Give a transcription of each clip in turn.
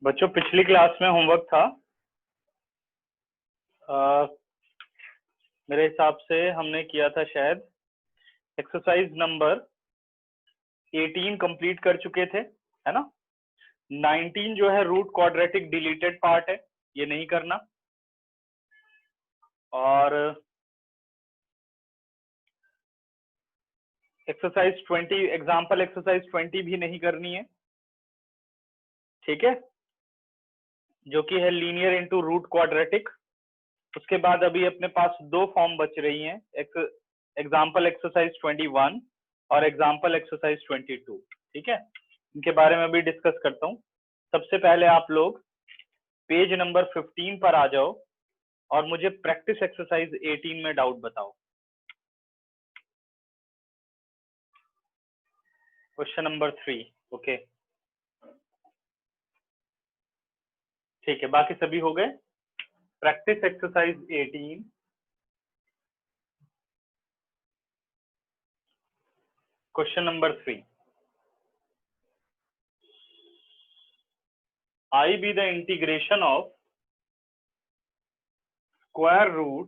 बच्चों पिछली क्लास में होमवर्क था। मेरे हिसाब से हमने किया था शायद एक्सरसाइज नंबर 18 कंप्लीट कर चुके थे, है ना। 19 जो है रूट क्वाड्रेटिक डिलीटेड पार्ट है, ये नहीं करना। और एक्सरसाइज 20 एग्जाम्पल एक्सरसाइज 20 भी नहीं करनी है, ठीक है, जो कि है लीनियर इनटू रूट क्वाड्रेटिक। उसके बाद अभी अपने पास दो फॉर्म बच रही हैं, एग्जाम्पल एक्सरसाइज 21 और एग्जाम्पल एक्सरसाइज 22, ठीक है। इनके बारे में भी डिस्कस करता हूँ। सबसे पहले आप लोग पेज नंबर 15 पर आ जाओ और मुझे प्रैक्टिस एक्सरसाइज 18 में डाउट बताओ। क्वेश्चन नंबर 3, ओके, ठीक है, बाकी सभी हो गए। Practice exercise 18, question number 3, I be the integration of square root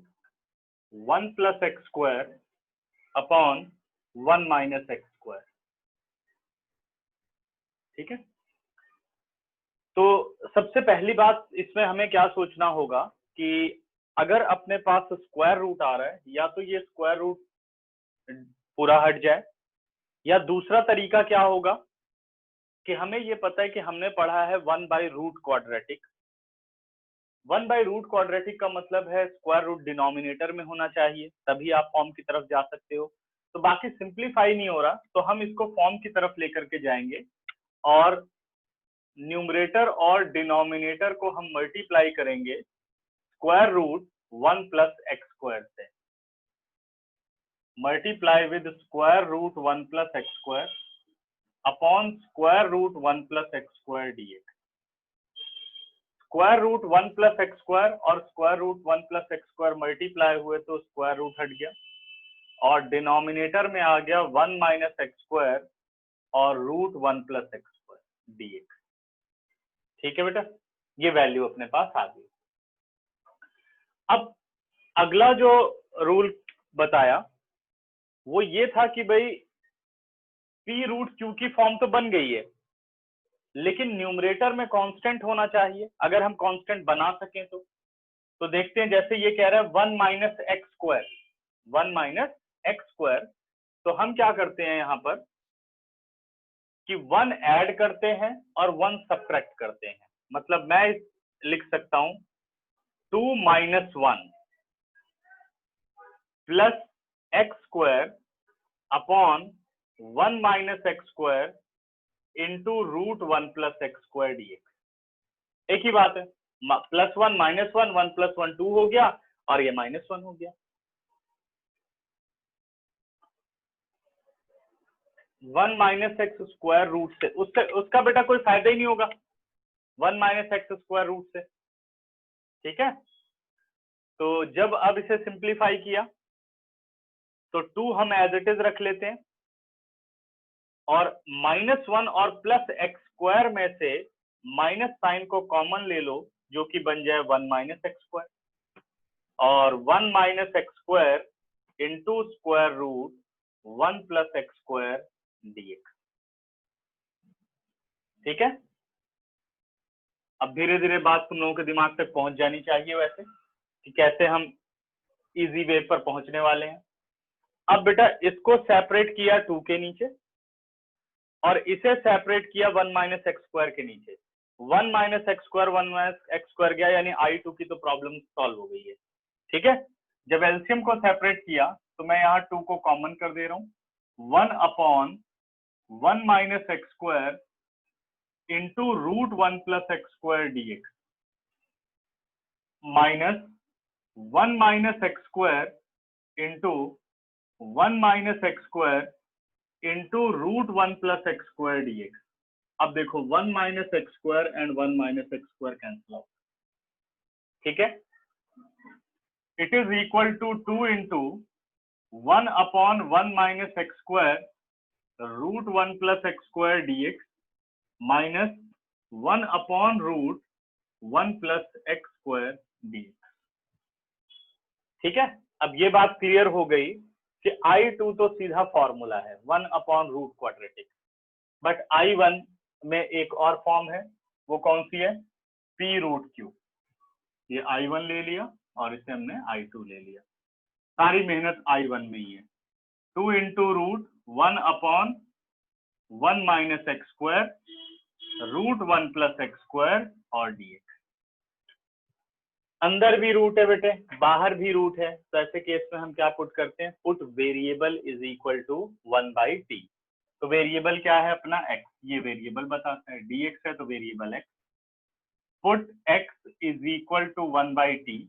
1 plus x square upon 1 minus x square, ठीक है। तो सबसे पहली बात इसमें हमें क्या सोचना होगा कि अगर अपने पास स्क्वायर रूट आ रहा है, या तो ये स्क्वायर रूट पूरा हट जाए, या दूसरा तरीका क्या होगा कि हमें ये पता है कि हमने पढ़ा है 1 by root quadratic. 1 by root quadratic का मतलब है स्क्वायर रूट डिनोमिनेटर में होना चाहिए, तभी आप फॉर्म की तरफ जा सकते हो। तो बाकी सिंप्लीफाई नहीं हो रहा, तो हम इसको फॉर्म की तरफ लेकर के जाएंगे और न्यूमरेटर और डिनोमिनेटर को हम मल्टीप्लाई करेंगे square root 1 plus x square से। Multiply with square root 1 plus x square upon square root 1 plus x square DX. Square root 1 plus x square और square root 1 plus x square multiply हुए तो square root हट गया, और denominator में आ गया 1 माइनस एक्स स्क्वायर और root 1 plus x square dx. ठीक है बेटा, ये वैल्यू अपने पास आ गई। अब अगला जो रूल बताया वो ये था कि भाई पी रूट क्यू की फॉर्म तो बन गई है, लेकिन न्यूमरेटर में कांस्टेंट होना चाहिए। अगर हम कांस्टेंट बना सकें तो देखते हैं, जैसे ये कह रहा है 1 minus x square, 1 minus x square, तो हम क्या करते हैं यहाँ पर कि 1 ऐड करते हैं और 1 सब्ट्रैक्ट करते हैं। मतलब मैं लिख सकता हूं 2 minus 1 plus x square upon 1 minus x square into root 1 plus x square dx. एक ही बात है, प्लस 1 माइनस 1, 1 प्लस 1 2 हो गया, और ये माइनस 1 हो गया। 1 माइनस एक्स स्क्वायर रूट से उसका बेटा कोई फायदा ही नहीं होगा, 1 माइनस एक्स स्क्वायर रूट से, ठीक है। तो जब अब इसे सिंप्लीफाई किया तो 2 हम एज इट इज रख लेते हैं, और -1 और प्लस एक्स स्क्वायर में से माइनस साइन को कॉमन ले लो, जो कि बन जाए 1 माइनस एक्स स्क्वायर, और 1 minus x square into square root 1 plus x square dx. ठीक है, अब धीरे धीरे बात तुम लोगों के दिमाग तक पहुंच जानी चाहिए वैसे कि कैसे हम इजी वे पर पहुंचने वाले हैं। अब बेटा इसको सेपरेट किया 2 के नीचे, और इसे सेपरेट किया 1 माइनस एक्स स्क्वायर के नीचे। 1 minus x square 1 minus x square गया, यानी I2 की तो प्रॉब्लम सॉल्व हो गई है। ठीक है, जब एलसीएम को सेपरेट किया तो मैं यहाँ 2 को कॉमन कर दे रहा हूँ, 1 upon 1 minus x square into root 1 plus x square dx, minus 1 minus x square into 1 minus x square into root 1 plus x square dx. अब देखो 1 minus x square and 1 minus x square cancel out, ठीक है। It is equal to 2 into 1 upon 1 minus x square root 1 plus x square dx, minus 1/√1 + x² dx। ठीक है, अब ये बात clear हो गई कि I2 तो सीधा फॉर्मूला है 1/रूट क्वाड्रेटिक, बट I1 में एक और फॉर्म है, वो कौन सी है? p√q। ये I1 ले लिया और इसे हमने I2 ले लिया, सारी मेहनत I1 में ही है। 2 × √1/1 - x², √1 + x² और dx। अंदर भी रूट है बेटे, बाहर भी रूट है, तो ऐसे केस में हम क्या पुट करते हैं? Put variable is equal to 1/t। तो वेरिएबल क्या है अपना? x, ये वेरिएबल बताता है, dx है तो variable x। Put x is equal to 1/t,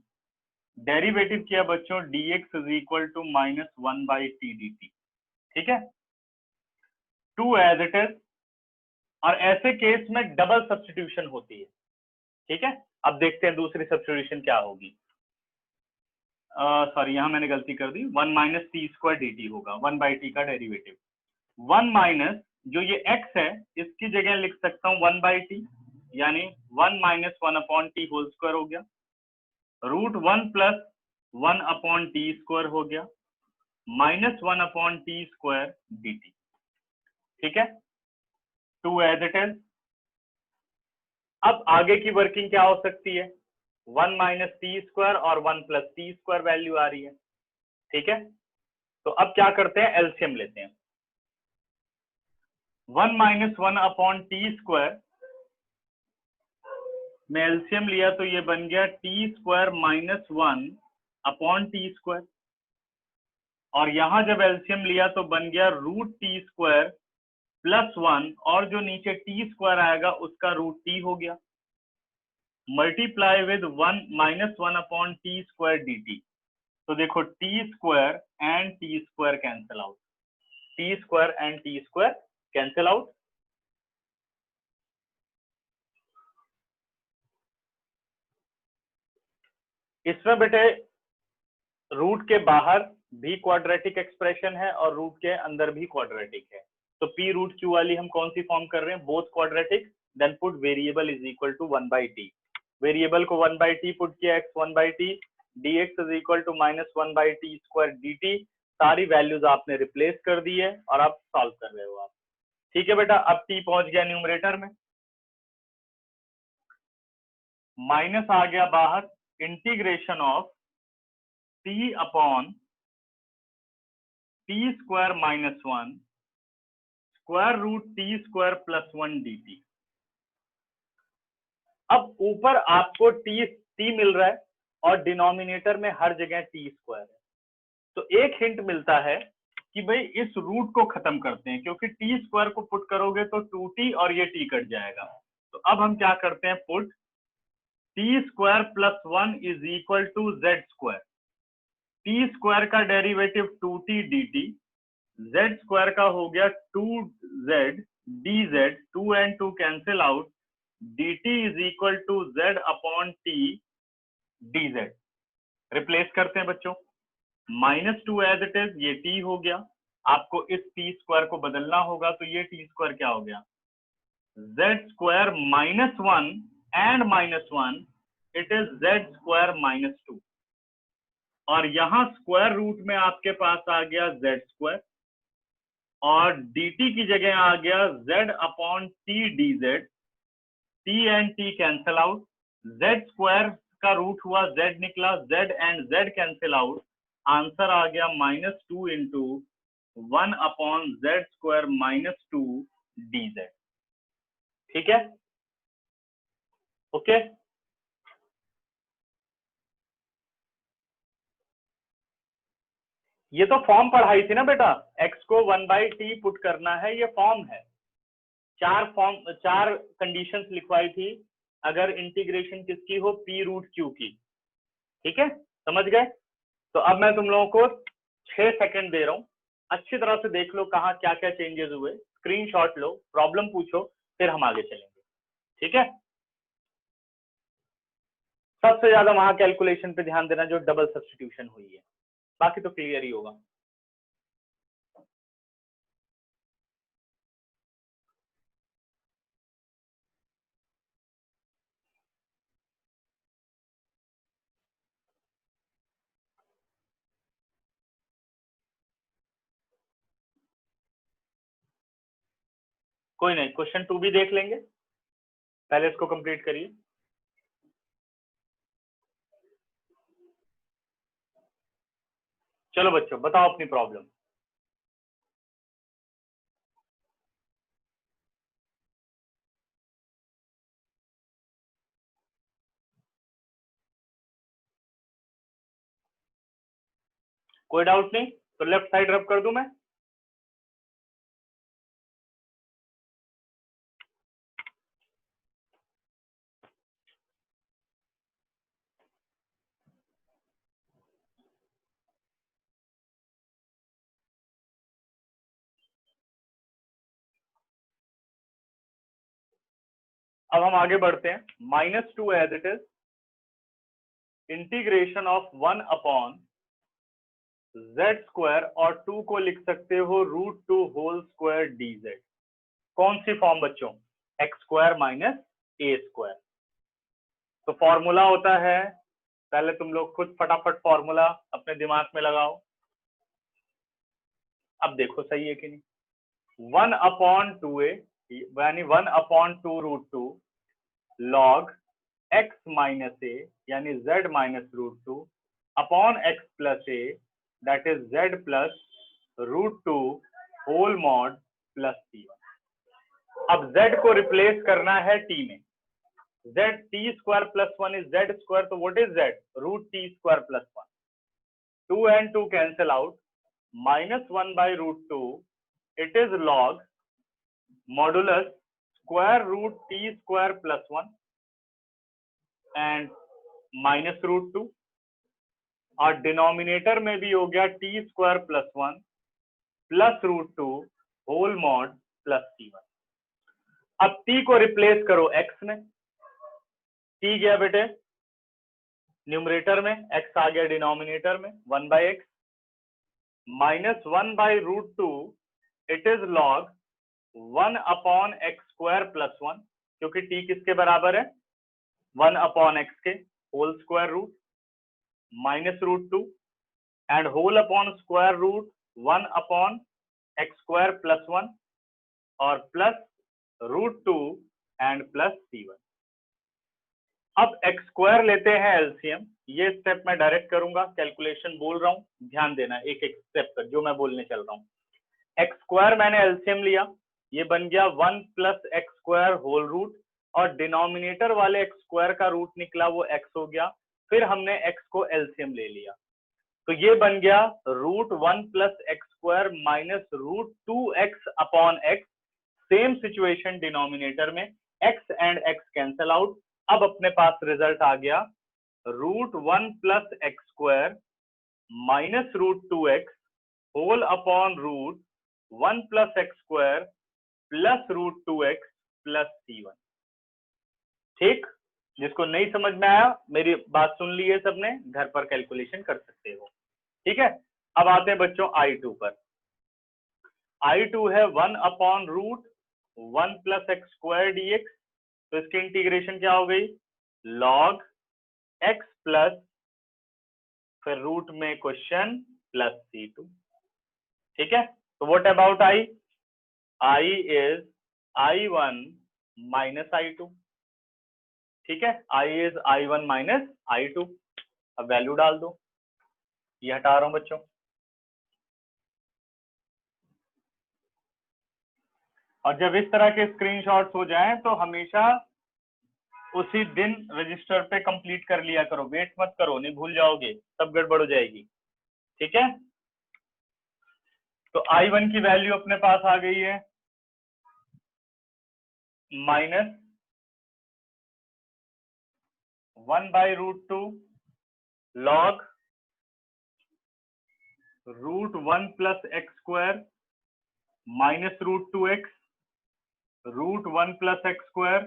derivative किया बच्चों dx is equal to -1/t dt। ठीक है, 2 एज इट इज। और ऐसे केस में डबल सब्स्टिट्यूशन होती है। ठीक है, अब देखते हैं दूसरी सब्स्टिट्यूशन क्या होगी। सॉरी, यहां मैंने गलती कर दी, 1 - t² dt होगा, 1/t का डेरिवेटिव। 1 माइनस जो ये x है, इसकी जगह लिख सकता हूं 1/t, यानी 1 - 1/t होल स्क्वायर हो गया, √1 + 1/t² हो गया, -1/t² dt। ठीक है, 2 एज इट इज। अब आगे की वर्किंग क्या हो सकती है? 1 - t² और 1 + t² वैल्यू आ रही है। ठीक है, तो अब क्या करते हैं? एलसीएम लेते हैं। 1 - 1/t² में एलसीएम लिया तो ये बन गया t² - 1/t², और यहां जब एलसीएम लिया तो बन गया √t² + 1, और जो नीचे t² आएगा उसका √t हो गया, मल्टीप्लाई विद 1 - 1/t² dt। तो देखो t² and t² cancel out, t² and t² cancel out. इसमें बेटे रूट के बाहर भी क्वाड्रेटिक एक्सप्रेशन है और रूट के अंदर भी क्वाड्रेटिक है, तो p√q वाली हम कौन सी फॉर्म कर रहे हैं? Both quadratic. Then put variable is equal to 1/t, variable को 1/t पुट किया, x 1/t, dx is equal to -1/t² dt। सारी वैल्यूज आपने रिप्लेस कर दी है और आप सॉल्व कर रहे हो आप। ठीक है बेटा, अब t पहुंच गया न्यूमरेटर में, माइनस आ गया बाहर, integration of t/t² - 1 √t² + 1 dt। अब ऊपर आपको t मिल रहा है और डिनोमिनेटर में हर जगह t² है, तो एक हिंट मिलता है कि भाई इस रूट को खत्म करते हैं, क्योंकि t² को पुट करोगे तो 2t और ये t कट जाएगा। तो अब हम क्या करते हैं? Put t² + 1 is equal to z²। t² का डेरिवेटिव 2t dt, z² का हो गया 2z dz, 2 and 2 cancel out, dt is equal to z/t dz। Replace करते हैं बच्चों, -2 एज इट इज, ये t हो गया, आपको इस t² को बदलना होगा, तो ये t² क्या हो गया? z² - 1 and -1, it is z² - 2, और यहां स्क्वायर रूट में आपके पास आ गया z², और dt की जगह आ गया z/t dz, t and t cancel out, z² का रूट हुआ z निकला, z and z cancel out, answer आ गया -2 × 1/z² - 2 dz। ठीक है, ओके। ये तो फॉर्म पढ़ाई थी ना बेटा, x को 1/t पुट करना है, ये फॉर्म है। चार कंडीशंस लिखवाई थी अगर इंटीग्रेशन किसकी हो? p√q की। ठीक है, समझ गए? तो अब मैं तुम लोगों को 6 सेकंड दे रहा हूं, अच्छी तरह से देख लो कहाँ क्या क्या चेंजेस हुए, स्क्रीनशॉट लो, प्रॉब्लम पूछो, फिर हम आगे चलेंगे। ठीक है, सबसे ज्यादा वहां कैलकुलेशन पे ध्यान देना जो डबल सब्स्टिट्यूशन हुई है, बाकी तो क्लियर ही होगा। कोई नहीं, क्वेश्चन 2 भी देख लेंगे, पहले इसको कंप्लीट करिए। चलो बच्चों बताओ अपनी प्रॉब्लम। कोई डाउट नहीं तो लेफ्ट साइड रब कर दूं मैं। अब हम आगे बढ़ते हैं। -2 as it is, integration of 1 upon z square, और 2 को लिख सकते हो √2 होल स्क्वायर dz। कौन सी फॉर्म बच्चों? एक्स स्क्वायर माइनस ए स्क्वायर। तो फॉर्मूला होता है, पहले तुम लोग खुद फटाफट फॉर्मूला अपने दिमाग में लगाओ। अब देखो सही है कि नहीं। 1/2a यानी 1/2 log x माइनस ए यानी z minus √2 upon x plus a that is z plus √2 whole mod plus c1। अब z को रिप्लेस करना है t में। z t square plus 1 is z square, तो what is z? √t square plus 1। 2 and 2 cancel out, -1/√2 it is log modulus square root t square plus 1 and minus √2, और denominator में भी हो गया t square plus 1 plus √2 whole mod plus c1। अब t को replace करो x में। t गया बेटे न्यूमरेटर में, x आ गया डिनोमिनेटर में 1/x, -1/√2 it is log 1/x square plus 1, क्योंकि t किसके बराबर है? 1/x के whole square root minus √2 and whole upon square root 1/x square plus 1 और प्लस √2 एंड प्लस c1। अब x स्क्वायर लेते हैं एलसीएम। ये स्टेप मैं डायरेक्ट करूंगा, कैलकुलेशन बोल रहा हूं, ध्यान देना एक एक स्टेप पर जो मैं बोलने चल रहा हूं। x स्क्वायर मैंने एलसीएम लिया, ये बन गया 1 plus x square whole root, और डिनोमिनेटर वाले x स्क्वायर का रूट निकला वो x हो गया। फिर हमने x को एलसीएम ले लिया, तो ये बन गया √1 plus x square minus √2x upon x। Same situation denominator में, x and x cancel out. अब अपने पास रिजल्ट आ गया √1 plus x square minus √2x whole upon √1 plus x square plus √2x plus c1। ठीक, जिसको नहीं समझ में आया मेरी बात सुन ली है सबने, घर पर कैलकुलेशन कर सकते हो। ठीक है, अब आते हैं बच्चों I2 पर। I2 है 1/√1 प्लस एक्स स्क्वायर dx, तो इसकी इंटीग्रेशन क्या हो गई? log x प्लस फिर रूट में क्वेश्चन प्लस c2। ठीक है, तो what about I? I is I1 minus I2। ठीक है, I is I1 minus I2। अब वैल्यू डाल दो, ये हटा रहा हूं बच्चों। और जब इस तरह के स्क्रीनशॉट्स हो जाएं तो हमेशा उसी दिन रजिस्टर पे कंप्लीट कर लिया करो, वेट मत करो, नहीं भूल जाओगे, सब गड़बड़ हो जाएगी। ठीक है, तो I1 की वैल्यू अपने पास आ गई है -1/√2 log √1 plus x square minus √2x √1 plus x square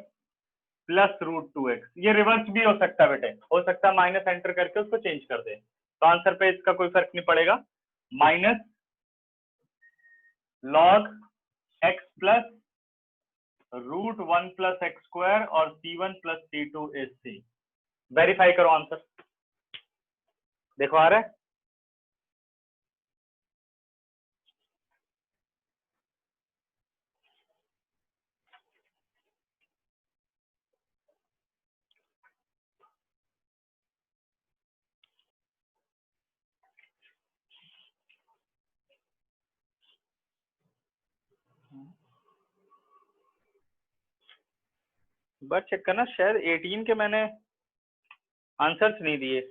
plus √2x। ये रिवर्स भी हो सकता है बेटे, हो सकता है माइनस एंटर करके उसको चेंज कर दे, तो आंसर पे इसका कोई फर्क नहीं पड़ेगा। Minus log x plus √1 plus x square और c1 plus c2 is c। Verify करो आंसर, देखो आ रहा है। बट चेक करना, शायद 18 के मैंने आंसर्स नहीं दिए।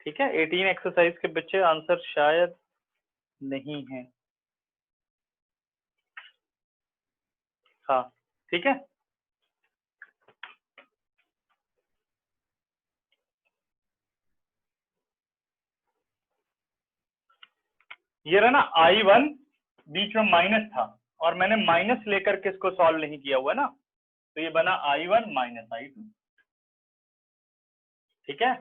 ठीक है, 18 एक्सरसाइज के बच्चे आंसर शायद नहीं है। हाँ ठीक है, ये रहा ना I1 बीच में माइनस था और मैंने माइनस लेकर के इसको सॉल्व नहीं किया हुआ ना, तो ये बना I1 माइनस I2। ठीक है,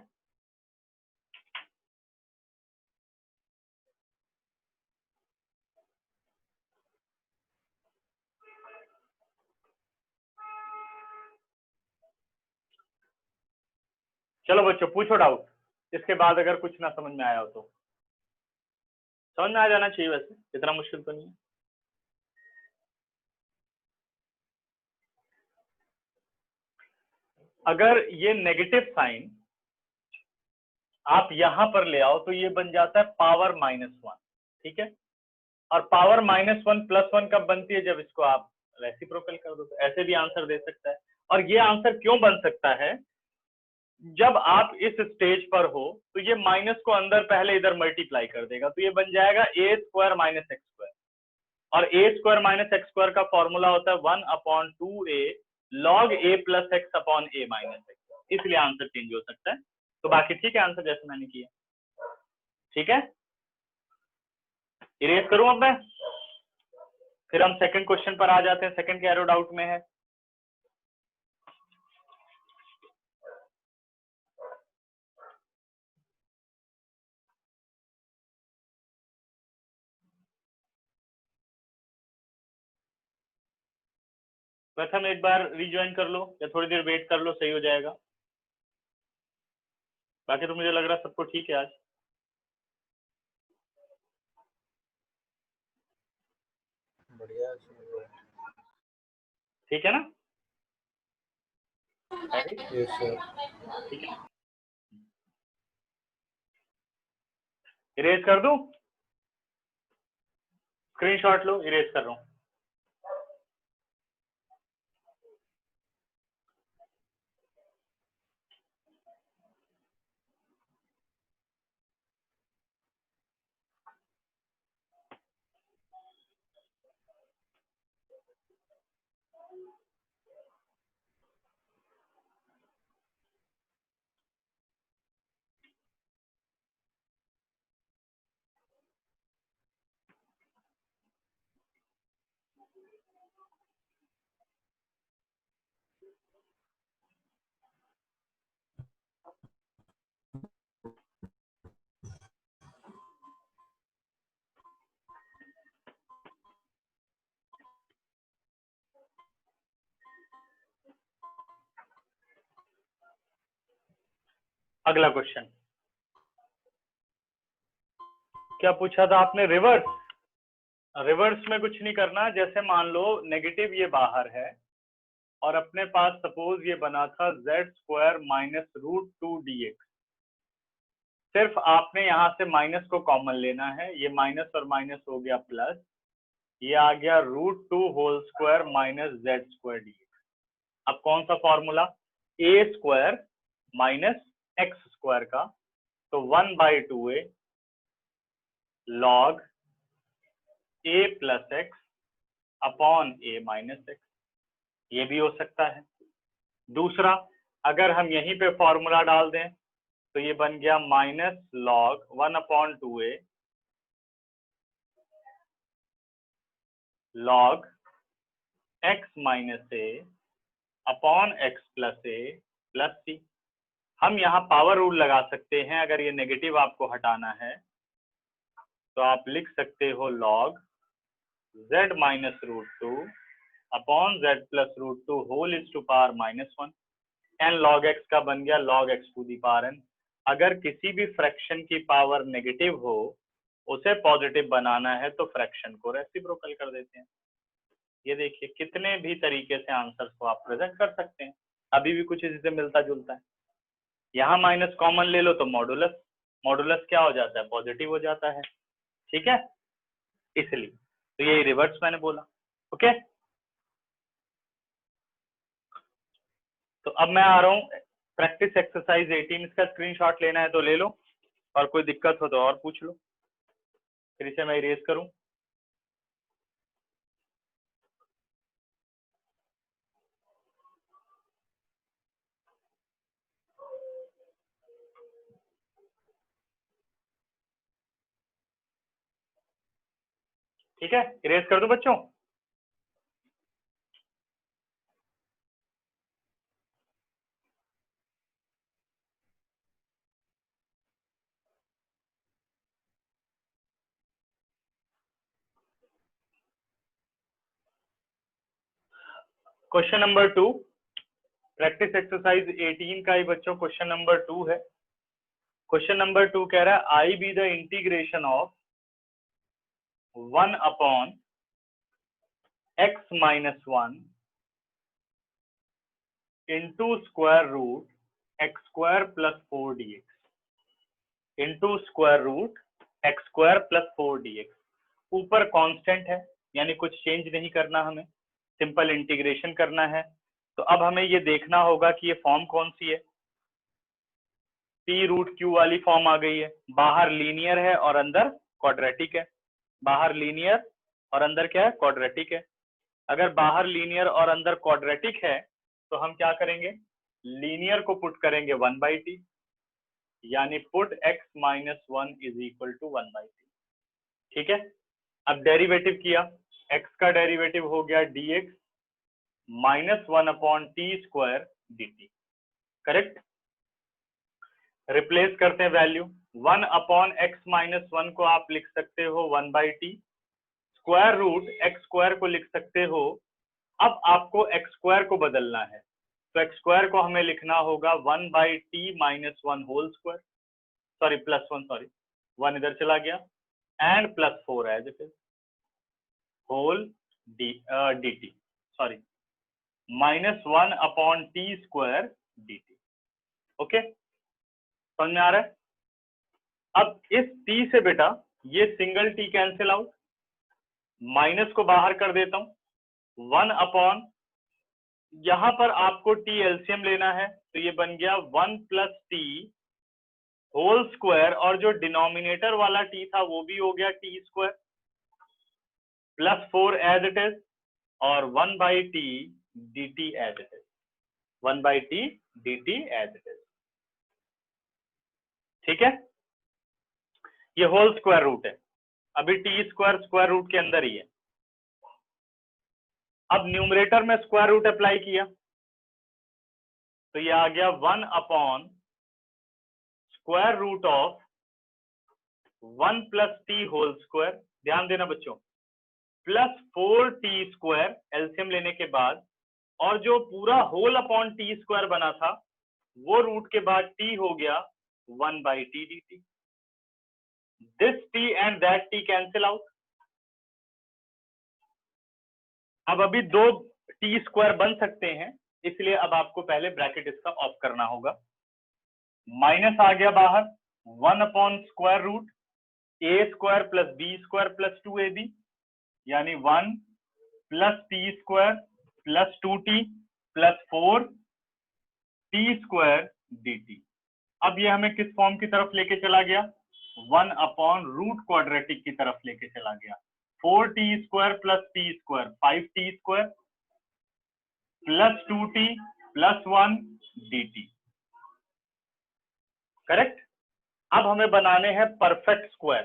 चलो बच्चों पूछो डाउट, इसके बाद अगर कुछ ना समझ में आया हो तो। समझ में आ जाना चाहिए, वैसे इतना मुश्किल तो नहीं है। अगर ये नेगेटिव साइन आप यहां पर ले आओ तो ये बन जाता है पावर -1। ठीक है, और पावर -1 +1 कब बनती है, जब इसको आप रेसिप्रोकल कर दो। तो ऐसे भी आंसर दे सकता है। और ये आंसर क्यों बन सकता है, जब आप इस स्टेज पर हो तो ये माइनस को अंदर पहले इधर मल्टीप्लाई कर देगा, तो ये बन जाएगा a² - x²। और a² - x² का फॉर्मूला होता है 1/2a log a + x / a - x, इसलिए आंसर चेंज हो सकता है। तो बाकी ठीक है, आंसर जैसे मैंने किया। ठीक है, इरेज करूं अब मैं, फिर हम सेकंड क्वेश्चन पर आ जाते हैं। सेकंड के एरो डाउट में है। प्रथम एक बार रिज्वाइन कर लो या थोड़ी देर वेट कर लो, सही हो जाएगा। बाकी तो मुझे लग रहा है सबको ठीक है आज। बढ़िया, ठीक है ना? Yes sir. ठीक है, इरेज कर दूं? स्क्रीनशॉट लो, इरेज कर रहा हूं। अगला क्वेश्चन क्या पूछा था आपने? रिवर्स। रिवर्स में कुछ नहीं करना। जैसे मान लो नेगेटिव ये बाहर है और अपने पास सपोज ये बना था z² - √2dx। सिर्फ आपने यहाँ से माइनस को कॉमन लेना है, ये माइनस और माइनस हो गया प्लस, ये आ गया √2² - z²dx। अब कौन सा फॉर्मूला? a² - x² का, तो 1/2a log a + x upon a - x, ये भी हो सकता है। दूसरा, अगर हम यहीं पे फॉर्मूला डाल दें तो ये बन गया -log 1/2a log x - a upon x + a + c। हम यहाँ पावर रूल लगा सकते हैं। अगर ये नेगेटिव आपको हटाना है तो आप लिख सकते हो log z - √2 अपॉन z + √2 whole is to power -1। n log x का बन गया log x to the power n। अगर किसी भी फ्रैक्शन की पावर नेगेटिव हो, उसे पॉजिटिव बनाना है तो फ्रैक्शन को रेसिप्रोकल कर देते हैं। ये देखिए, कितने भी तरीके से आंसर्स को आप प्रेजेंट कर सकते हैं, अभी भी कुछ इसी से मिलता जुलता है। यहाँ माइनस कॉमन ले लो तो मॉडुलस, मॉडुलस क्या हो जाता है? पॉजिटिव हो जाता है। ठीक है, इसलिए तो ये रिवर्स मैंने बोला। ओके, तो अब मैं आ रहा हूँ प्रैक्टिस एक्सरसाइज 18, इसका स्क्रीनशॉट लेना है तो ले लो, और कोई दिक्कत हो तो और पूछ लो, फिर इसे मैं इरेज करूं। ठीक है, इरेज कर दो बच्चों। क्वेश्चन नंबर 2, प्रैक्टिस एक्सरसाइज 18 का ही बच्चों क्वेश्चन नंबर 2 है। क्वेश्चन नंबर 2 कह रहा है I be the integration of 1 upon x minus 1 into square root X square plus 4 dx into square root X square plus 4 dx। ऊपर कांस्टेंट है, यानी कुछ चेंज नहीं करना, हमें सिंपल इंटीग्रेशन करना है। तो अब हमें ये देखना होगा कि ये फॉर्म कौन सी है। टी रूट क्यू वाली फॉर्म आ गई है, बाहर लीनियर है और अंदर क्वाड्रेटिक है। बाहर लीनियर और अंदर क्या है, क्वाड्रेटिक है। अगर बाहर लीनियर और अंदर क्वाड्रेटिक है तो हम क्या करेंगे, लीनियर को पुट करेंगे 1/t, यानी put x minus 1 is equal to 1/t। ठीक है, अब डेरिवेटिव किया, x का डेरिवेटिव हो गया dx minus 1 upon t square dt। Correct, replace करते हैं वैल्यू। 1 अपॉन एक्स माइनस 1 को आप लिख सकते हो 1/t, square root X square को लिख सकते हो। अब आपको एक्स स्क्वायर को बदलना है, तो एक्स स्क्वायर को हमें लिखना होगा 1/t minus 1 whole square, sorry plus 1, sorry 1 इधर चला गया, and plus 4 as it is whole dt, sorry minus 1 upon t square dt। Okay, समझ में आ रहा है। अब इस t से बेटा ये single t cancel out, minus को बाहर कर देता हूं, 1 अपॉन, यहां पर आपको t एलसीएम लेना है, तो ये बन गया 1 प्लस t होल स्क्वायर, और जो डिनोमिनेटर वाला t था वो भी हो गया t square plus 4 as it is, और 1/t dt as it is, 1/t dt as it is. ठीक है, ये होल स्क्वायर रूट है, अभी टी स्क्वायर स्क्वायर रूट के अंदर ही है। अब न्यूमरेटर में स्क्वायर रूट अप्लाई किया तो ये आ गया 1 upon square root of 1 plus t whole square, ध्यान देना बच्चों, प्लस 4t स्क्वायर एलसीएम लेने के बाद, और जो पूरा होल अपॉन टी स्क्वायर बना था वो रूट के बाद t हो गया 1/t dt। This t and that t cancel out. अब अभी दो टी स्क्वायर बन सकते हैं, इसलिए अब आपको पहले ब्रैकेट इसका ऑफ करना होगा। माइनस आ गया बाहर, 1 upon square root a square plus b square plus 2ab, यानी 1 plus t square plus 2t plus 4t square dt। अब ये हमें किस फॉर्म की तरफ लेके चला गया, 1 अपॉन रूट क्वाड्रेटिक की तरफ लेके चला गया। 4t square plus t square 5t square plus 2t plus 1 dt। Correct, अब हमें बनाने हैं परफेक्ट स्क्वायर।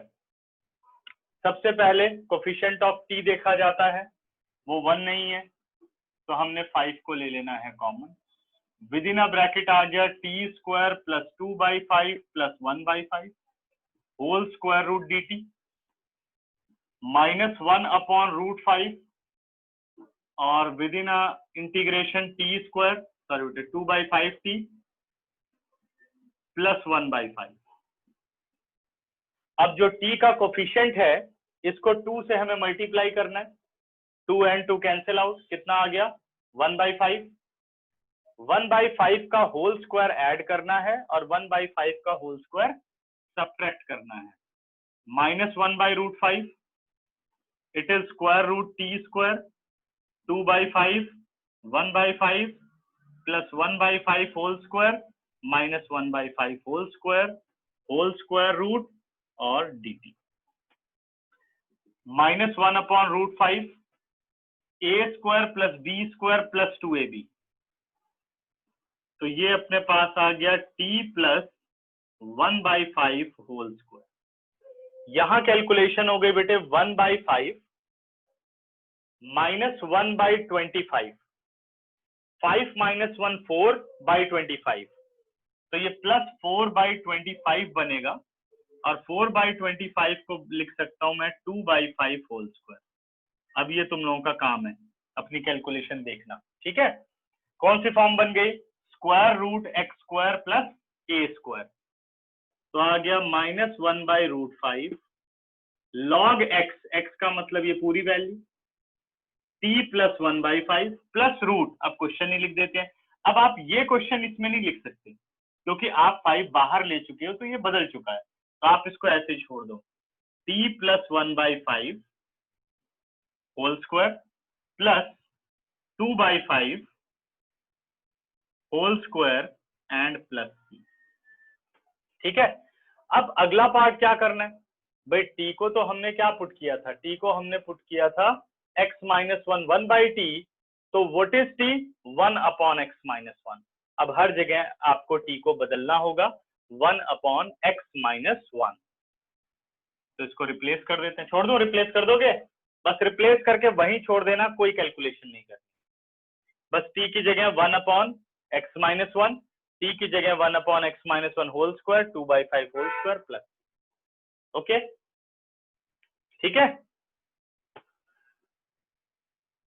सबसे पहले कोफिशिएंट ऑफ t देखा जाता है, वो 1 नहीं है, तो हमने 5 को ले लेना है common. Within a bracket आ गया t square plus 2/5 plus 1/5 whole square root dt, minus 1 upon root 5, और within a integration t square, sorry 2/5t plus 1/5। अब जो t का कोफिशिएंट है इसको 2 से हमें मल्टीप्लाई करना है, 2 and 2 कैंसिल आउट, कितना आ गया 1/5। 1/5 का होल स्क्वायर ऐड करना है और 1/5 का होल स्क्वायर सब्ट्रैक्ट करना है, minus 1/√5 it is square root t square 2/5 1/5 plus 1/5 whole square minus 1/5 whole square root और dt minus 1/√5 a square plus b square plus 2ab। तो ये अपने पास आ गया t प्लस 1/5 होल स्क्वायर। यहां कैलकुलेशन हो गई बेटे 1/5 माइनस 1/25 5 माइनस 1 4/25 तो ये प्लस 4/25 बनेगा और 4/25 को लिख सकता हूं मैं 2/5 होल स्क्वायर। अब ये तुम लोगों का काम है अपनी कैलकुलेशन देखना, ठीक है। कौन सी फॉर्म बन गई? Square root X square plus A square. तो आ गया माइनस 1/√5 लॉग एक्स, एक्स का मतलब ये पूरी value t plus 1/5 plus root. अब क्वेश्चन ही लिख देते हैं। अब आप ये क्वेश्चन इसमें नहीं लिख सकते क्योंकि आप 5 बाहर ले चुके हो, तो ये बदल चुका है, तो आप इसको ऐसे छोड़ दो t plus 1/5 whole square plus 2/5 whole square and plus c। ठीक है। अब अगला पार्ट क्या करना है भाई? t को तो हमने क्या पुट किया था? t को हमने पुट किया था x माइनस 1/t। तो व्हाट इज t? 1/x-1। अब हर जगह आपको t को बदलना होगा 1/x-1। तो इसको रिप्लेस कर देते हैं। छोड़ दो, रिप्लेस कर दोगे? बस रिप्लेस करके वहीं छोड़ देना, कोई कैलकुलेशन नहीं करनी। बस t की जगह 1/x-1, t की जगह 1/x-1 whole square 2/5 whole square plus. Okay, ठीक है।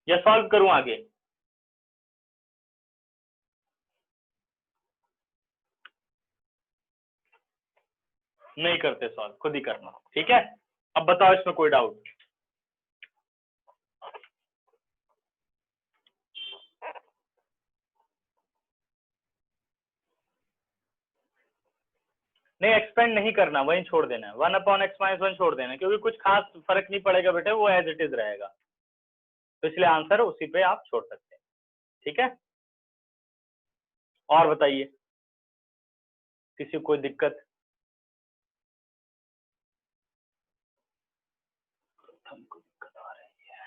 या सॉल्व करूं आगे? नहीं करते सॉल्व, खुद ही करना, ठीक है। अब बताओ इसमें कोई डाउट? नहीं, एक्सपेंड नहीं करना, वहीं छोड़ देना है 1/x-1 छोड़ देना है, क्योंकि कुछ खास फर्क नहीं पड़ेगा बेटे, वो एज इट इज रहेगा। तो इसलिए आंसर उसी पे आप छोड़ सकते हैं, ठीक है। और बताइए, किसी को कोई दिक्कत? हमको दिक्कत आ रही है।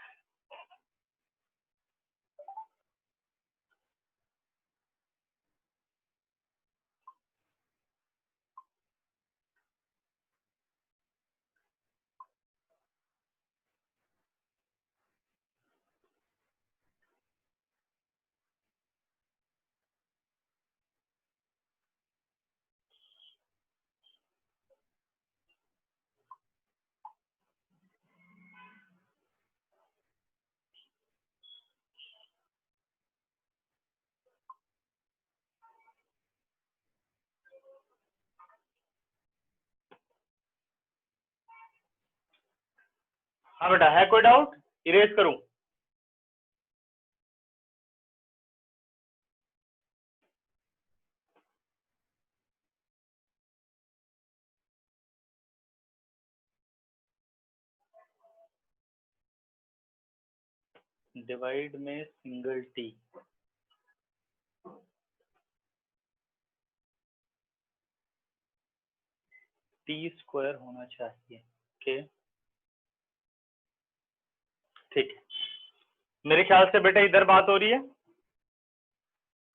हाँ बेटा, है कोई डाउट? इरेज करूं? डिवाइड में सिंगल टी, टी स्क्वायर होना चाहिए। ओके, ठीक है। मेरे ख्याल से बेटा इधर बात हो रही है।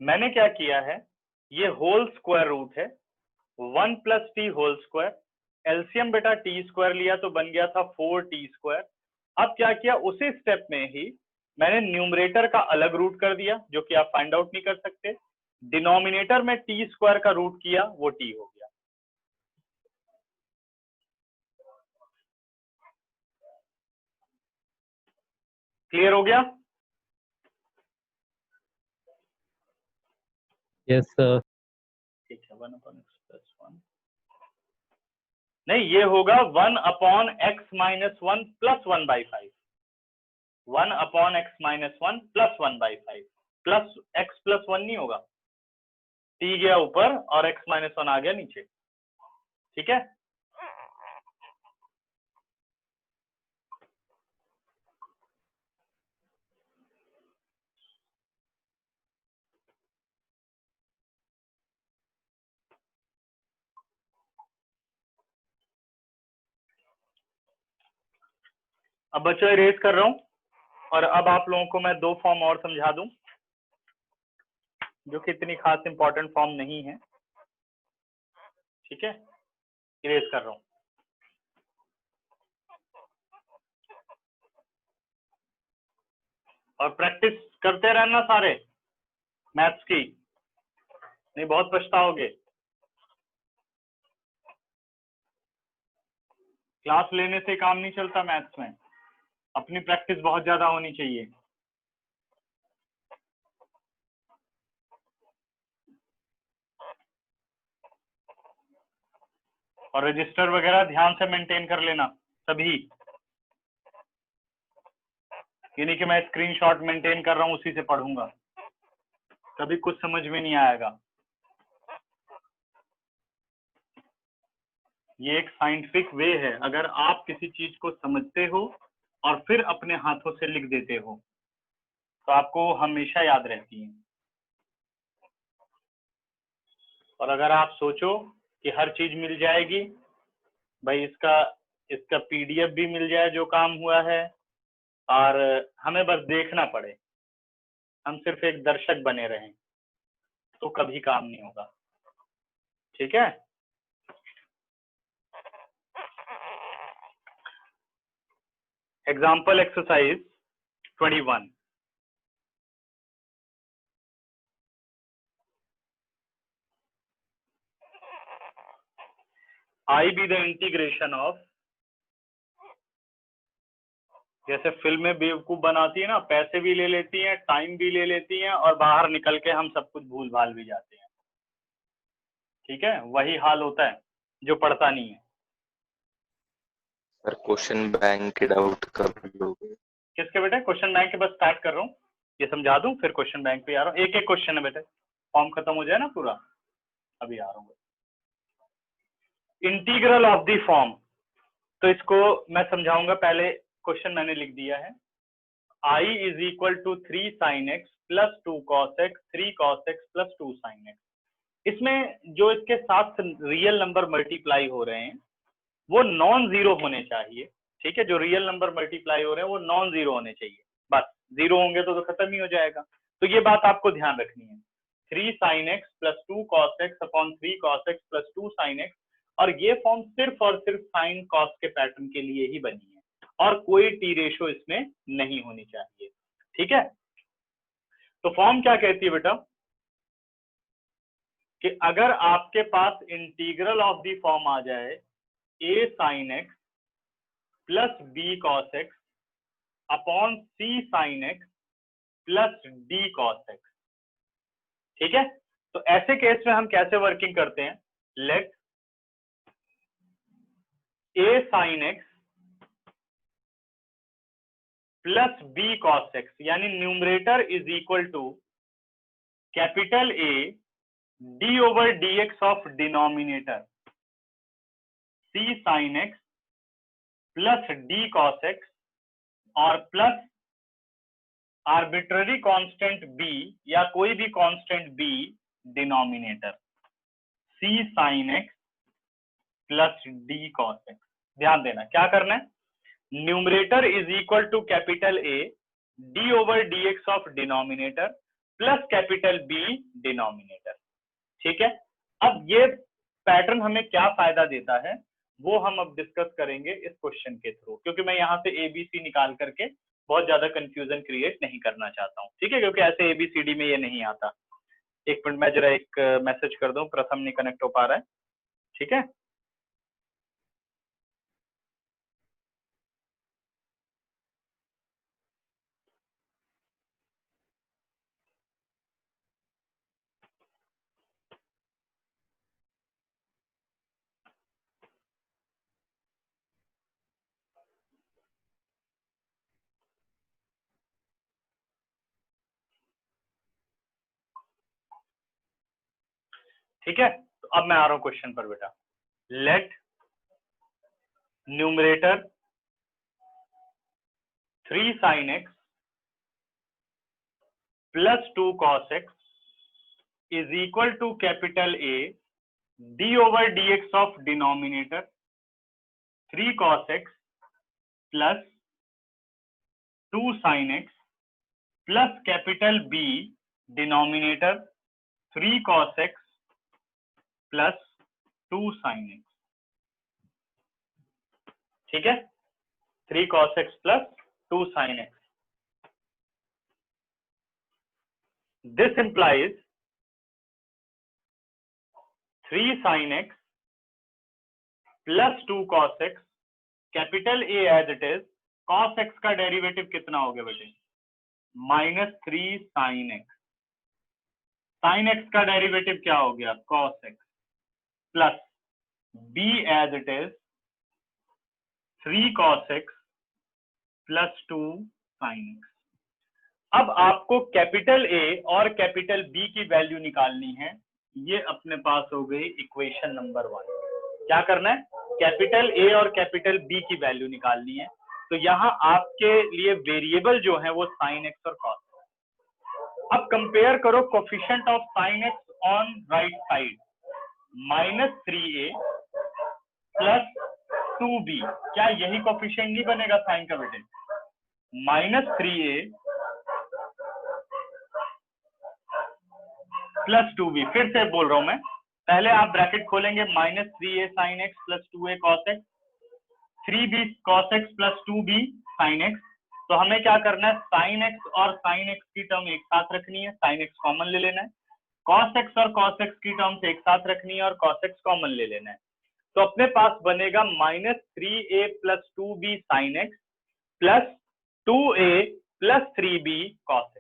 मैंने क्या किया है, ये होल स्क्वायर रूट है 1 plus t whole square. LCM बेटा टी स्क्वायर लिया तो बन गया था 4t स्क्वायर। अब क्या किया, उसी स्टेप में ही मैंने न्यूमरेटर का अलग रूट कर दिया, जो कि आप फाइंड आउट नहीं कर सकते। डिनोमिनेटर में टी स्क्वायर का रूट किया, वो टी हो गया। क्लियर हो गया? Yes sir. ठीक है, 1/x+1 नहीं, ये होगा 1/x-1 plus 1/5। 1/x-1 plus 1/5 plus x+1 नहीं होगा। t गया ऊपर और x-1 आ गया नीचे, ठीक है। अब बच्चों इरेज कर रहा हूं और अब आप लोगों को मैं 2 फॉर्म और समझा दूं जो कि इतनी खास इंपॉर्टेंट फॉर्म नहीं है। ठीक है, इरेज कर रहा हूं। और प्रैक्टिस करते रहना सारे मैथ्स की, नहीं बहुत पछताओगे। क्लास लेने से काम नहीं चलता मैथ्स में, अपनी प्रैक्टिस बहुत ज्यादा होनी चाहिए। और रजिस्टर वगैरह ध्यान से मेंटेन कर लेना सभी, ये नहीं कि मैं स्क्रीनशॉट मेंटेन कर रहा हूं उसी से पढ़ूंगा, कभी कुछ समझ में नहीं आएगा। ये एक साइंटिफिक वे है, अगर आप किसी चीज को समझते हो और फिर अपने हाथों से लिख देते हो तो आपको हमेशा याद रहती है। और अगर आप सोचो कि हर चीज मिल जाएगी, भाई इसका पीडीएफ भी मिल जाए जो काम हुआ है और हमें बस देखना पड़े, हम सिर्फ एक दर्शक बने रहें, तो कभी काम नहीं होगा। ठीक है, example exercise 21। I be the integration of, जैसे फिल्में बेवकूफ बनाती है ना, पैसे भी ले लेती हैं, टाइम भी ले लेती हैं और बाहर निकल के हम सब कुछ भूल भाल भी जाते हैं। ठीक है, वही हाल होता है जो पढ़ता नहीं है। सर क्वेश्चन बैंक डाउट कर लोगे? किसके बेटे? क्वेश्चन बैंक के बस स्टार्ट कर रहा हूँ, ये समझा दूं फिर क्वेश्चन बैंक पे आ रहा हूँ। एक एक क्वेश्चन है बेटे, फॉर्म खत्म हो जाए ना पूरा, अभी आ रहा हूँ। इंटीग्रल ऑफ द फॉर्म, तो इसको मैं समझाऊंगा, पहले क्वेश्चन मैंने लिख दिया है। I is equal to 3 sin x plus 2 cos x 3 cos x plus 2 sin x। इसमें जो इसके साथ रियल नंबर मल्टीप्लाई हो रहे हैं वो नॉन जीरो होने चाहिए। ठीक है, जो रियल नंबर मल्टीप्लाई हो रहे हैं वो नॉन जीरो होने चाहिए, बस जीरो होंगे तो खत्म ही हो जाएगा। तो ये बात आपको ध्यान रखनी है। 3 sin x plus 2 cos x upon 3 cos x plus 2 sin x, और ये फॉर्म सिर्फ और सिर्फ साइन कॉस के पैटर्न के लिए ही बनी है और कोई टी रेशो इसमें नहीं होनी चाहिए। ठीक है, तो फॉर्म क्या कहती है बेटा कि अगर आपके पास इंटीग्रल ऑफ द फॉर्म आ जाए a sin x plus b cos x upon c sin x plus d cos x। ठीक है, तो ऐसे केस में हम कैसे वर्किंग करते हैं? Let a sin x plus b cos x, यानी numerator is equal to capital A d over dx of denominator c sin x plus d cos x और प्लस आर्बिट्ररी कांस्टेंट b या कोई भी constant b denominator c sin x plus d cos x। ध्यान देना क्या करना है, numerator is equal to capital A d over dx of denominator plus capital B denominator. ठीक है, अब ये पैटर्न हमें क्या फायदा देता है वो हम अब डिस्कस करेंगे इस क्वेश्चन के थ्रू, क्योंकि मैं यहाँ से ABC निकाल करके बहुत ज्यादा कंफ्यूजन क्रिएट नहीं करना चाहता हूँ। ठीक है, क्योंकि ऐसे ABCD में ये नहीं आता। एक मिनट मैं जरा एक मैसेज कर दूं, प्रथम नहीं कनेक्ट हो पा रहा है। ठीक है, ठीक है, तो अब मैं आ रहा हूँ क्वेश्चन पर बेटा। Let numerator 3 sin x plus 2 cos x is equal to capital A d over dx of denominator 3 cos x plus 2 sin x plus capital B denominator 3 cos x plus 2 sin x। ठीक है, 3 cos x plus 2 sin x। This implies 3 sin x plus 2 cos x, capital A as it is, cos x का derivative कितना हो गया बेटे? -3 sin x। sin x का derivative क्या हो गया? cos x plus B as it is 3 cos x plus 2 sin x। अब आपको कैपिटल A और कैपिटल B की वैल्यू निकालनी है। ये अपने पास हो गई इक्वेशन नंबर 1। क्या करना है? कैपिटल A और कैपिटल B की वैल्यू निकालनी है। तो यहाँ आपके लिए वेरिएबल जो है वो sin x और cos x। अब कंपेयर करो coefficient of sin x on right side, -3a plus 2b। क्या यही कोफिशिएंट नहीं बनेगा साइन का बेटे? -3a plus 2b। फिर से बोल रहा हूं मैं, पहले आप ब्रैकेट खोलेंगे, -3a sin x plus 2a cos x, 3b cos x plus 2b sin x। तो हमें क्या करना है? sin x और sin x की टर्म एक साथ रखनी है, sin x कॉमन ले लेना है। cos x और cos x की टर्म्स एक साथ रखनी है और cos x कॉमन ले लेना है। तो अपने पास बनेगा -3a plus 2b sin x plus 2a plus 3b cos x।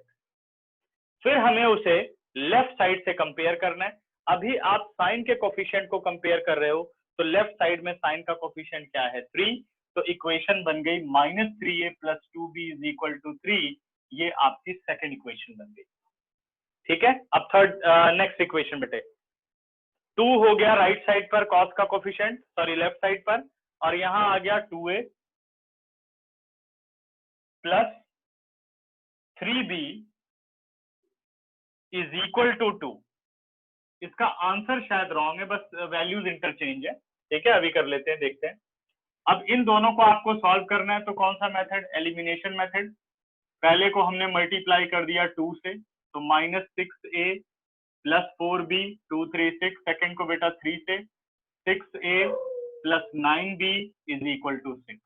फिर हमें उसे लेफ्ट साइड से कंपेयर करना है। अभी आप साइन के कोफिशिएंट को कंपेयर कर रहे हो, तो लेफ्ट साइड में साइन का कोफिशिएंट क्या है? 3। तो इक्वेशन बन गई -3a plus 2b is equal to 3। ये आपकी सेकंड इक्वेशन बन गई। ठीक है, अब थर्ड नेक्स्ट इक्वेशन बेटे, 2 हो गया राइट साइड पर कॉस का कोफिशिएंट, सॉरी लेफ्ट साइड पर, और यहां आ गया 2a plus 3b is equal to 2। इसका आंसर शायद रॉन्ग है, बस वैल्यूज इंटरचेंज है। ठीक है, अभी कर लेते हैं, देखते हैं। अब इन दोनों को आपको सॉल्व करना है, तो कौन सा मेथड? Elimination method. पहले को हमने मल्टीप्लाई कर दिया 2 से, तो -6a प्लस 4b 2 3 6। सेकेंड को बेटा 3 से, 6a plus 9b is equal to 6।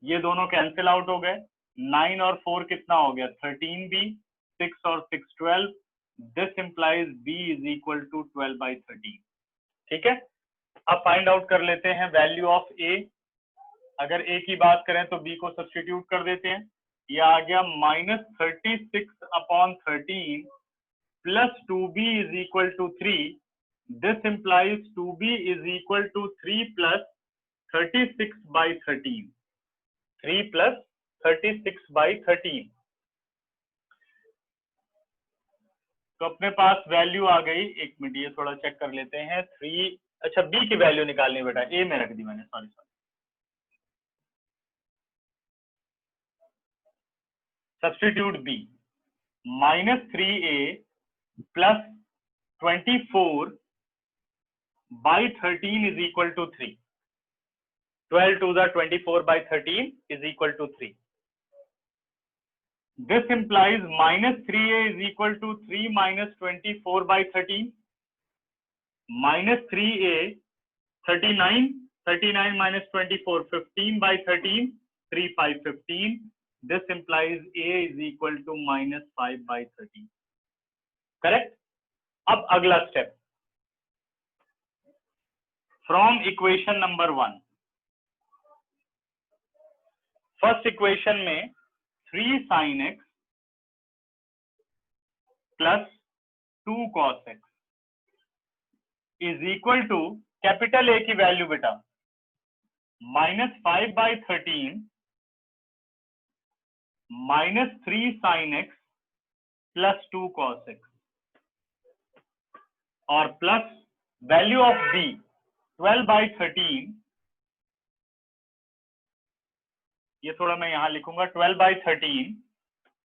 ये दोनों कैंसिल आउट हो गए। 9 और 4 कितना हो गया? 13b, 6 और 6 12। This implies b is equal to 12/13। ठीक है, अब फाइंड आउट कर लेते हैं वैल्यू ऑफ a। अगर a की बात करें तो b को सब्स्टिट्यूट कर देते हैं। ये आ गया -36/13 plus 2b is equal to 3। This implies 2b is equal to 3 plus 36/13। 3 plus 36/13। तो अपने पास वैल्यू आ गई। एक मिनट, ये थोड़ा चेक कर लेते हैं। 3, अच्छा बी की वैल्यू निकालनी बेटा, ए में रख दी मैंने, sorry. Substitute b, -3a plus 24/13 is equal to 3। 12 to the 24/13 is equal to 3. This implies -3a is equal to 3 minus 24/13. -3a 39, 39 minus 24 15/13, 3 5 15. This implies a is equal to -5/13. Correct? अब अगला step, from equation number 1, first equation में 3 sin x plus 2 cos x is equal to capital a की वैल्यू बेटा -5/13 -3 sin x plus 2 cos x और plus value of b 12/13। ये थोड़ा मैं यहां लिखूंगा 12/13,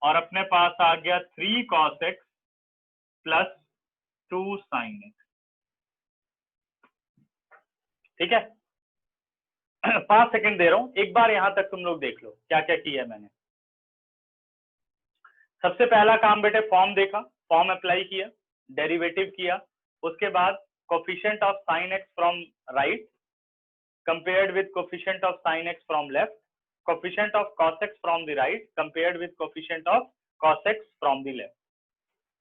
और अपने पास आ गया 3 cos x plus 2 sin x। ठीक है, 5 सेकंड दे रहा हूं, एक बार यहां तक तुम लोग देख लो क्या क्या किया है मैंने। सबसे पहला काम बेटे फॉर्म देखा, फॉर्म अप्लाई किया, डेरिवेटिव किया, उसके बाद coefficient of sine x from right compared with coefficient of sin x from left, coefficient of cos x from the right compared with coefficient of cos x from the left.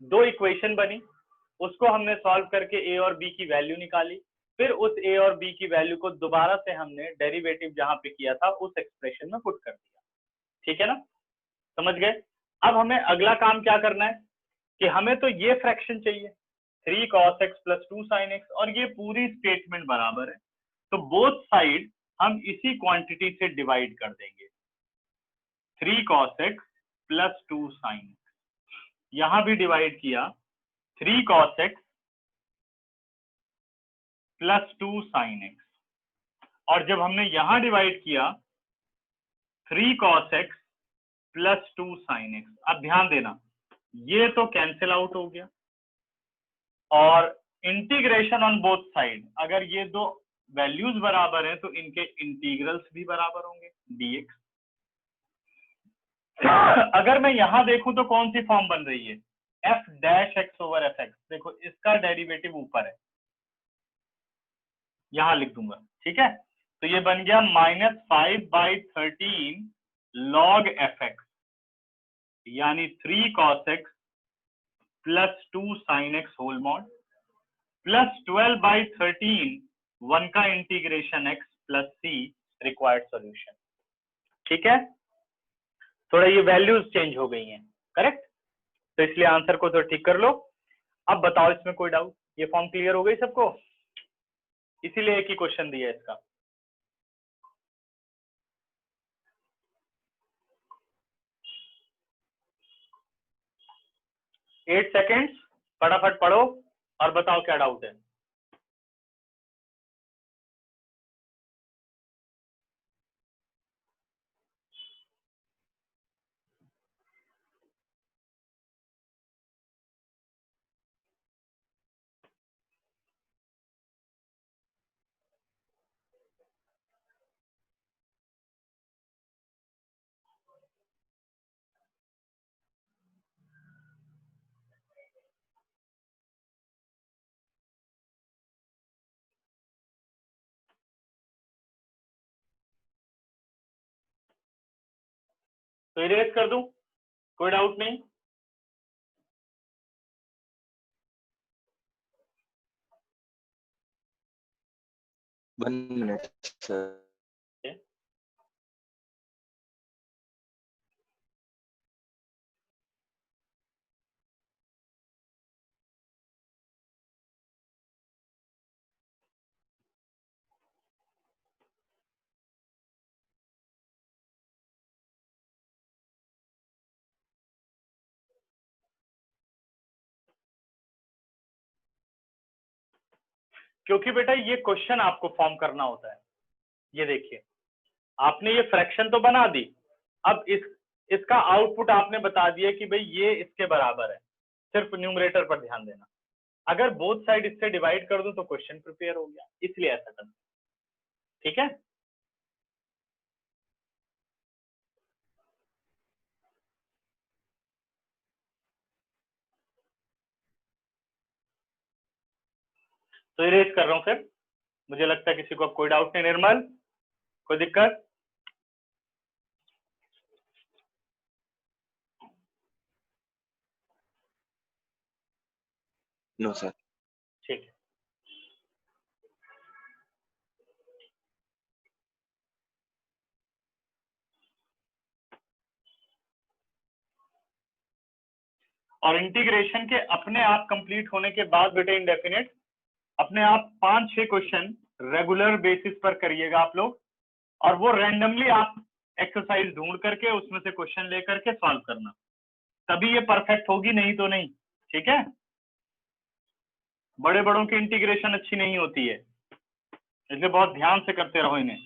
दो equation बनी, उसको हमने solve करके a और b की value निकाली, फिर उस a और b की वैल्यू को दोबारा से हमने डेरिवेटिव जहां पे किया था उस एक्सप्रेशन में पुट कर दिया। ठीक है ना, समझ गए। अब हमें अगला काम क्या करना है कि हमें तो ये फ्रैक्शन चाहिए 3 cos x plus 2 sin x, और ये पूरी स्टेटमेंट बराबर है, तो बोथ साइड हम इसी क्वांटिटी से डिवाइड कर देंगे। 3 cos x plus 2 sin x, यहां भी डिवाइड किया 3 cos x plus 2 sin x, और जब हमने यहां डिवाइड किया 3 cos x plus 2 sin x, अब ध्यान देना ये तो कैंसिल आउट हो गया, और इंटीग्रेशन ऑन बोथ साइड, अगर ये दो वैल्यूज बराबर हैं तो इनके इंटीग्रल्स भी बराबर होंगे dx। अगर मैं यहां देखूं तो कौन सी फॉर्म बन रही है, f dash x over F x, देखो इसका डेरिवेटिव ऊपर है, यहां लिख दूंगा, ठीक है। तो ये बन गया -5/13 log एफ एक्स, यानी 3 cos x plus 2 sin x whole mod plus 12/13 1 का integration x plus c required solution. ठीक है, थोड़ा ये वैल्यूज चेंज हो गई हैं, करेक्ट, तो इसलिए आंसर को तो ठीक कर लो। अब बताओ इसमें कोई डाउट, ये फॉर्म क्लियर हो गई सबको, इसीलिए एक ही क्वेश्चन दिया है इसका। एट सेकेंड्स, फटाफट पढ़ो और बताओ क्या डाउट है। तो इरेज कर दूं, कोई डाउट नहीं। One minute sir. क्योंकि बेटा ये क्वेश्चन आपको फॉर्म करना होता है। ये देखिए, आपने ये फ्रैक्शन तो बना दी, अब इसका आउटपुट आपने बता दिया कि भाई ये इसके बराबर है, सिर्फ न्यूमरेटर पर ध्यान देना। अगर बोथ साइड इससे डिवाइड कर दूं तो क्वेश्चन प्रिपेयर हो गया, इसलिए ऐसा करना। ठीक है, तो इरेज कर रहा हूं फिर, मुझे लगता है किसी को अब कोई डाउट नहीं। निर्मल, कोई दिक्कत? No sir. ठीक है, और इंटीग्रेशन के अपने आप कंप्लीट होने के बाद बेटे इंडेफिनिट अपने आप 5-6 क्वेश्चन रेगुलर बेसिस पर करिएगा आप लोग, और वो रैंडमली आप एक्सरसाइज ढूंढ करके उसमें से क्वेश्चन लेकर के सॉल्व करना, तभी ये परफेक्ट होगी, नहीं तो नहीं। ठीक है, बड़े बड़ों की इंटीग्रेशन अच्छी नहीं होती है, इसलिए बहुत ध्यान से करते रहो इन्हें।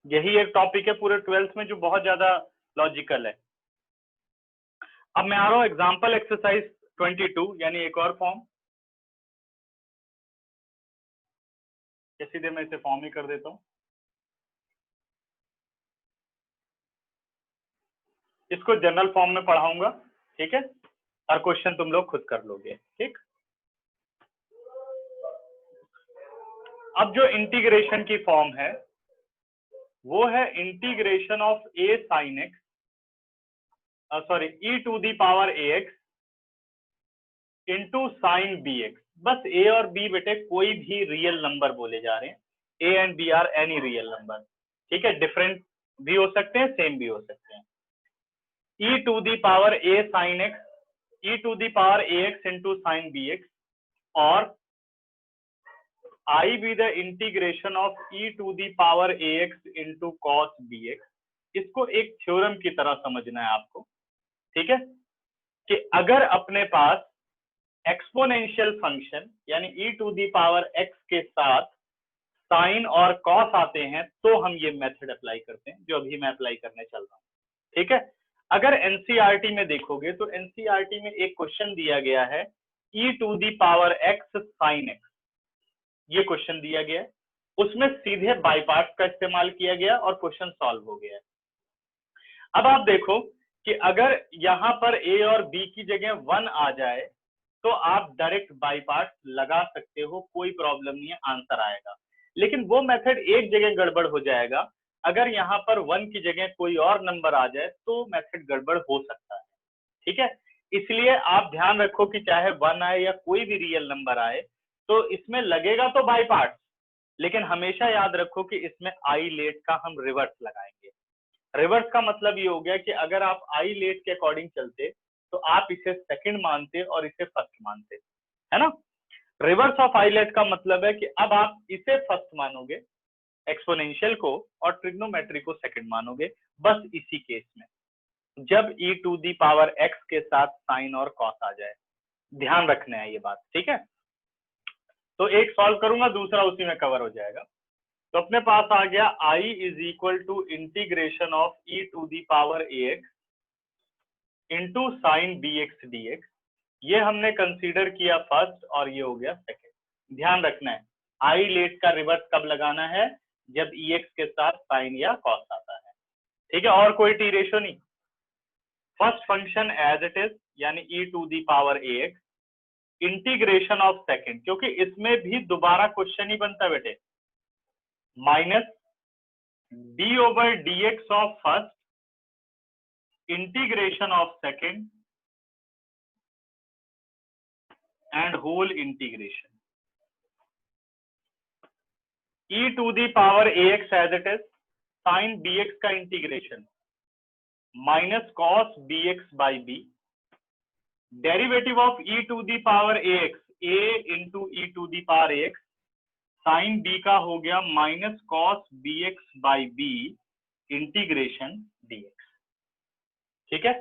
यही एक टॉपिक है पूरे 12th में जो बहुत ज्यादा लॉजिकल है। अब मैं आ रहा हूं एग्जाम्पल एक्सरसाइज 22, यानी एक और फॉर्म। या सीधे मैं इसे फॉर्म ही कर देता हूँ। इसको जनरल फॉर्म में पढ़ाऊंगा, ठीक है, और क्वेश्चन तुम लोग खुद कर लोगे, ठीक। अब जो इंटीग्रेशन की फॉर्म है वो है integration of a sine x, sorry e to the power ax into sine B x. बस a और b बेटे कोई भी रियल नंबर बोले जा रहे हैं, a and b are any real number, ठीक है, डिफरेंट भी हो सकते हैं, सेम भी हो सकते हैं। e to the power a sine x, e to the power ax into sine B x, और I be the integration of e to the power ax into cos bx। इसको एक थ्योरम की तरह समझना है आपको, ठीक है, कि अगर अपने पास एक्सपोनेंशियल फंक्शन यानी e to the power x के साथ साइन और कॉस आते हैं तो हम ये मेथड अप्लाई करते हैं, जो अभी मैं अप्लाई करने चल रहा हूँ, ठीक है। अगर एनसीईआरटी में देखोगे तो एनसीईआरटी में एक क्वेश्चन दिया गया है e to the power x sine x, ये क्वेश्चन दिया गया है, उसमें सीधे बाय पार्ट्स का इस्तेमाल किया गया और क्वेश्चन सॉल्व हो गया है। अब आप देखो कि अगर यहाँ पर a और b की जगह 1 आ जाए तो आप डायरेक्ट बाय पार्ट्स लगा सकते हो, कोई प्रॉब्लम नहीं है, आंसर आएगा। लेकिन वो मेथड एक जगह गड़बड़ हो जाएगा, अगर यहाँ पर 1 की जगह कोई और नंबर आ जाए तो मेथड गड़बड़ हो सकता है, ठीक है। इसलिए आप ध्यान रखो कि चाहे 1 आए या कोई भी रियल नंबर आए तो इसमें लगेगा तो बाय पार्ट्स, लेकिन हमेशा याद रखो कि इसमें आई लेट का हम रिवर्स लगाएंगे। रिवर्स का मतलब ये हो गया कि अगर आप आई लेट के अकॉर्डिंग चलते तो आप इसे सेकंड मानते और इसे फर्स्ट मानते, है ना। रिवर्स ऑफ आई लेट का मतलब है कि अब आप इसे फर्स्ट मानोगे एक्सपोनेंशियल को और ट्रिग्नोमेट्री को सेकंड मानोगे, बस इसी केस में जब e to the power x के साथ साइन और कॉस आ जाए, ध्यान रखना है ये बात, ठीक है। तो एक सॉल्व करूंगा, दूसरा उसी में कवर हो जाएगा। तो अपने पास आ गया I is equal to integration of e to the power ax into sine B x D x. ये हमने कंसीडर किया फर्स्ट और ये हो गया सेकेंड। ध्यान रखना है आई लेट का रिवर्स कब लगाना है, जब ex के साथ साइन या कॉस आता है, ठीक है, और कोई टी रेशो नहीं। First function as it is यानी e to the power ax integration of second, क्योंकि इसमें भी दोबारा क्वेश्चन ही बनता है बेटे, minus D over D X of first integration of second and whole integration. e to the power ax as it is sine bx का integration minus cos bx by b, derivative of e to the power ax a into e to the power ax sine b का हो गया minus cos bx by b integration dx, ठीक है।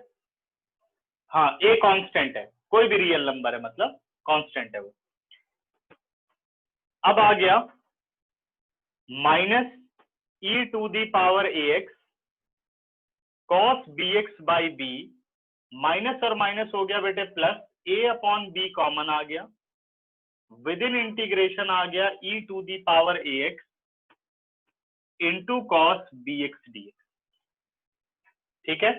हाँ a constant है, कोई भी real number है, मतलब कांस्टेंट है वो। अब आ गया minus e to the power ax cos bx by b, minus और माइनस हो गया बेटे plus, a upon b common आ गया, विद इन इंटीग्रेशन आ गया e to the power ax into cos bx dx, ठीक है।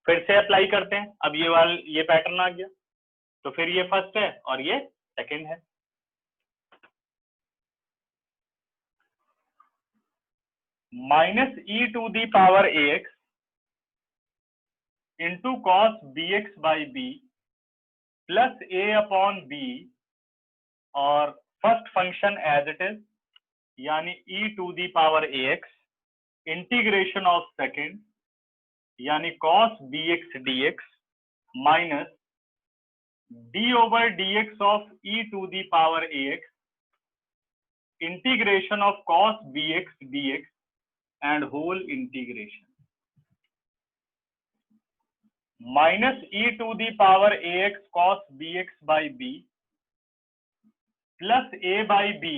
फिर से अप्लाई करते हैं, अब ये पैटर्न आ गया, तो फिर ये फर्स्ट है और ये सेकंड है। Minus e to the power ax into cos bx by b plus a upon b, और first function as it is यानी e to the power ax integration of second यानी cos bx dx minus d over dx of e to the power ax integration of cos bx dx and whole integration, minus e to the power ax cos bx by b plus a by b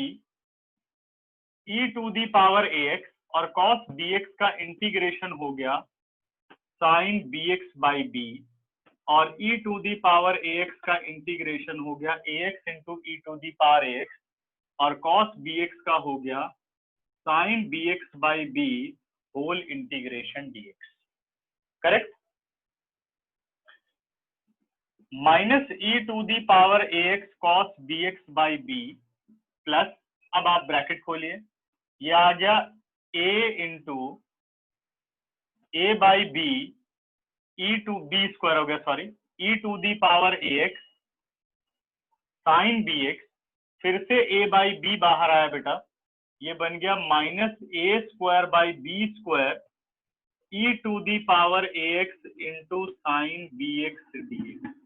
e to the power ax, और cos bx का integration हो गया sine bx by b, और e to the power ax का integration हो गया ax into e to the power ax और cos bx का हो गया sin bx by b whole integration dx। Correct. Minus E to the power ax cos bx by b plus, अब आप bracket खोलिए, ये आ गया a into A by B E to B square हो गया, sorry, E to the power ax sine bx, फिर से a बाई बी बाहर आया बेटा, ये बन गया minus A square by B square E to the power ax into sine bx dx।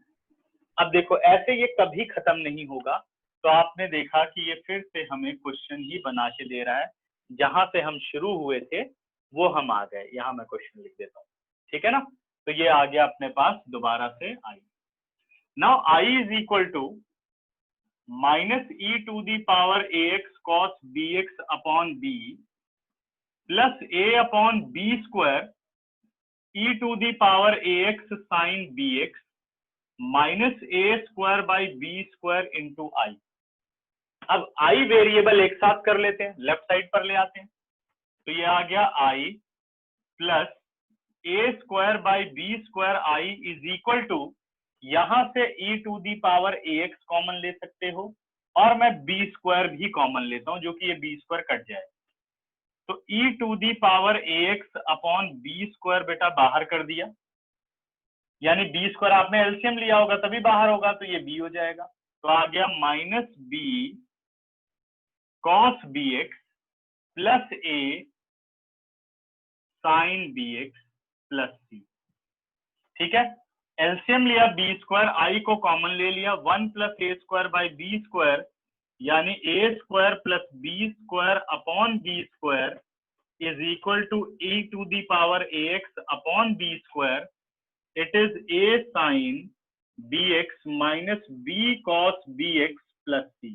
अब देखो ऐसे ये कभी खत्म नहीं होगा, तो आपने देखा कि ये फिर से हमें क्वेश्चन ही बना के दे रहा है, जहां से हम शुरू हुए थे वो हम आ गए। यहाँ मैं क्वेश्चन लिख देता हूँ, ठीक है ना। तो ये आ गया अपने पास दोबारा से आई। Now I is equal to minus E to the power ax cos bx upon b plus a upon b square E to the power ax sine bx minus A square by B square into I. अब I variable एक साथ कर लेते हैं, left side पर ले आते हैं, तो ये आ गया I plus A square by B square I is equal to, यहां से E to the power ax common ले सकते हो और मैं बी स्क्वायर भी कॉमन लेता हूं, जो कि ये बी स्क्वायर कट जाए, तो E to the power ax upon B square बेटा बाहर कर दिया, यानी बी स्क्वायर आपने एलसीएम लिया होगा तभी बाहर होगा, तो ये बी हो जाएगा, तो आ गया minus B cos B X plus A sine B X plus C. ठीक है, एलसीएम लिया बी स्क्वायर, आई को कॉमन ले लिया, 1 plus A square by B square, यानी A square plus B square upon B square is equal to A to the power A X upon B square. It is a sin bx minus b cos bx plus c।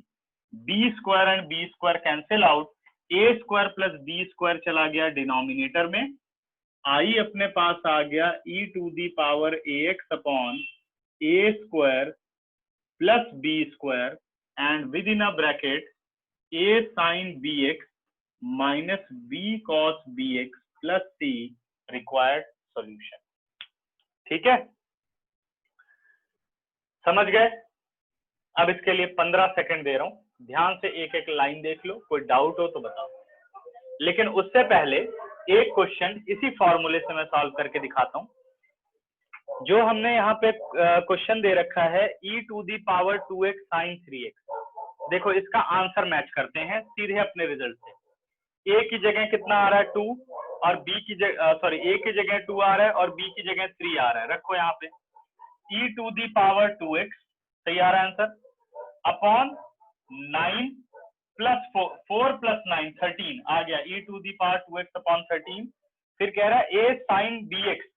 b square and b square cancel out, a square plus b square चला गया denominator में, i अपने पास आ गया e to the power ax upon a square plus b square and within a bracket a sin bx minus b cos bx plus c required solution। ठीक है, समझ गए। अब इसके लिए 15 सेकंड दे रहा हूं, ध्यान से एक एक लाइन देख लो, कोई डाउट हो तो बताओ। लेकिन उससे पहले एक क्वेश्चन इसी फॉर्मूले से मैं सॉल्व करके दिखाता हूं। जो हमने यहाँ पे क्वेश्चन दे रखा है e to the power 2x sine 3x, देखो इसका आंसर मैच करते हैं सीधे अपने रिजल्ट से। a की जगह कितना आ रहा है 2 और b की जगह सॉरी a की जगह 2 आ रहा है और b की जगह 3 आ रहा है, रखो यहाँ पे e to the power 2x, सही आ रहा है आंसर, अपॉन 9 प्लस 4 प्लस 9 13 आ गया e to the power 2x upon 13। फिर कह रहा है a sine bx,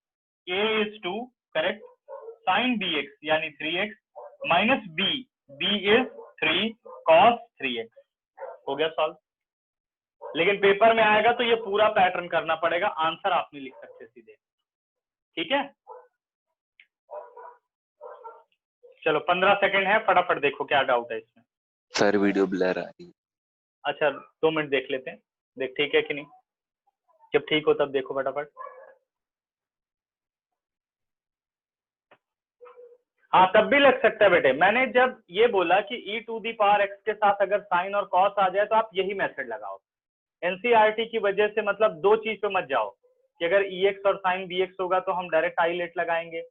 a is 2 correct, sine bx यानी 3x minus b, b is 3 cos 3x। हो गया सॉल्व। लेकिन पेपर में आएगा तो ये पूरा पैटर्न करना पड़ेगा, आंसर आप नहीं लिख सकते सीधे। ठीक है, चलो 15 सेकंड है, फटाफट देखो क्या डाउट है इसमें। सर वीडियो ब्लर आ रही है। अच्छा 2 मिनट देख लेते हैं, देख ठीक है कि नहीं, जब ठीक हो तब देखो फटाफट। हाँ तब भी लग सकता है बेटे, मैंने जब ये बोला कि e to the power x के साथ अगर साइन और कॉस आ जाए तो आप यही मेथड लगाओ। एनसीईआरटी की वजह से मतलब दो चीज पे मत जाओ कि अगर ex और साइन bx होगा तो हम डायरेक्ट आई लेट लगाएंगे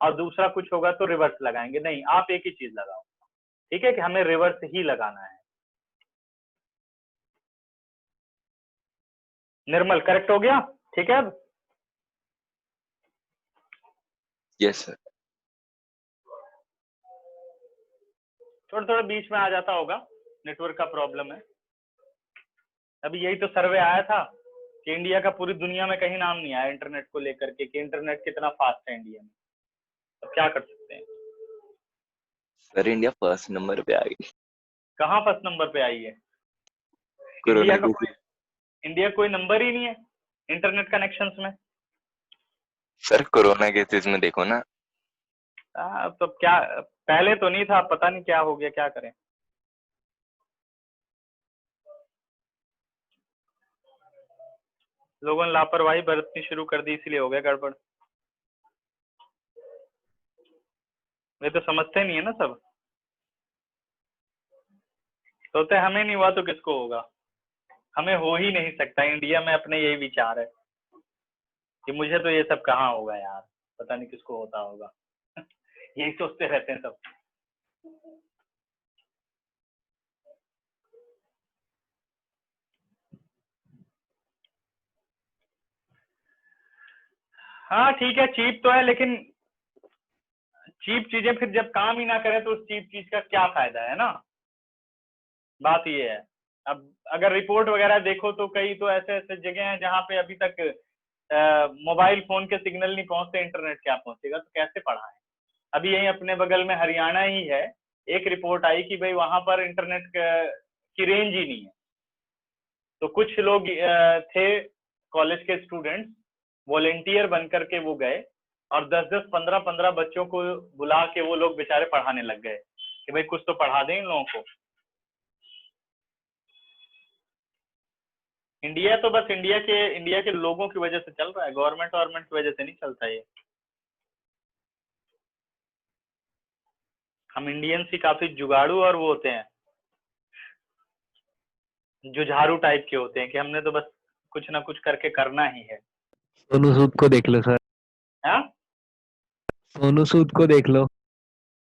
और दूसरा कुछ होगा तो रिवर्स लगाएंगे, नहीं आप एक ही चीज लगाओ। ठीक है कि हमें रिवर्स ही लगाना है। निर्मल करेक्ट हो गया, ठीक है। अब यस सर। थोड़ा थोड़ा बीच में आ जाता होगा, नेटवर्क का प्रॉब्लम है। अभी यही तो सर्वे आया था कि इंडिया का पूरी दुनिया में कहीं नाम नहीं आया इंटरनेट को लेकर के कि इंटरनेट कितना फास्ट है इंडिया में। अब क्या कर सकते हैं सर, इंडिया फर्स्ट नंबर पे आ गई। कहाँ फर्स्ट नंबर पे आई है? इंडिया कोई नंबर ही नहीं है इंटरनेट कनेक्शंस में। सर कोरोना केसेस में देखो ना। तो क्या पहले तो नहीं था, पता नहीं क्या हो गया, क्या करें। लोगों ने लापरवाही बरतनी शुरू कर दी, इसलिए हो गया गड़बड़। वे तो समझते नहीं है ना सब। तो हमें नहीं हुआ तो किसको होगा? हमें हो ही नहीं सकता। इंडिया में अपने यही विचार है कि मुझे तो ये सब कहाँ होगा यार, पता नहीं किसको होता होगा। यही सोचते रहते हैं सब। हाँ ठीक है, चीप तो है, लेकिन चीप चीजें फिर जब काम ही ना करें तो उस चीप चीज का क्या फायदा है ना। बात ये है। अब अगर रिपोर्ट वगैरह देखो तो कई तो ऐसे ऐसे जगह हैं जहाँ पे अभी तक मोबाइल फोन के सिग्नल नहीं पहुंचते, इंटरनेट क्या पहुंचेगा, तो कैसे पढ़ाएं। अभी यही अपने बगल में हरियाणा ही है, एक रिपोर्ट आई कि भाई वहां पर इंटरनेट की रेंज ही नहीं है। तो कुछ लोग थे कॉलेज के स्टूडेंट्स, वॉलेंटियर बन करके वो गए और 10-10, 15-15 बच्चों को बुला के वो लोग बेचारे पढ़ाने लग गए कि भाई कुछ तो पढ़ा दें इन लोगों को। इंडिया तो बस इंडिया के लोगों की वजह से चल रहा है, गवर्नमेंट की वजह से नहीं चलता ये। हम इंडियंस ही काफी जुगाड़ू और वो होते हैं, जुझारू टाइप के होते हैं कि हमने तो बस कुछ ना कुछ करके करना ही है। सोनू सूद को देख लो सर। हाँ सोनू सूद को देख लो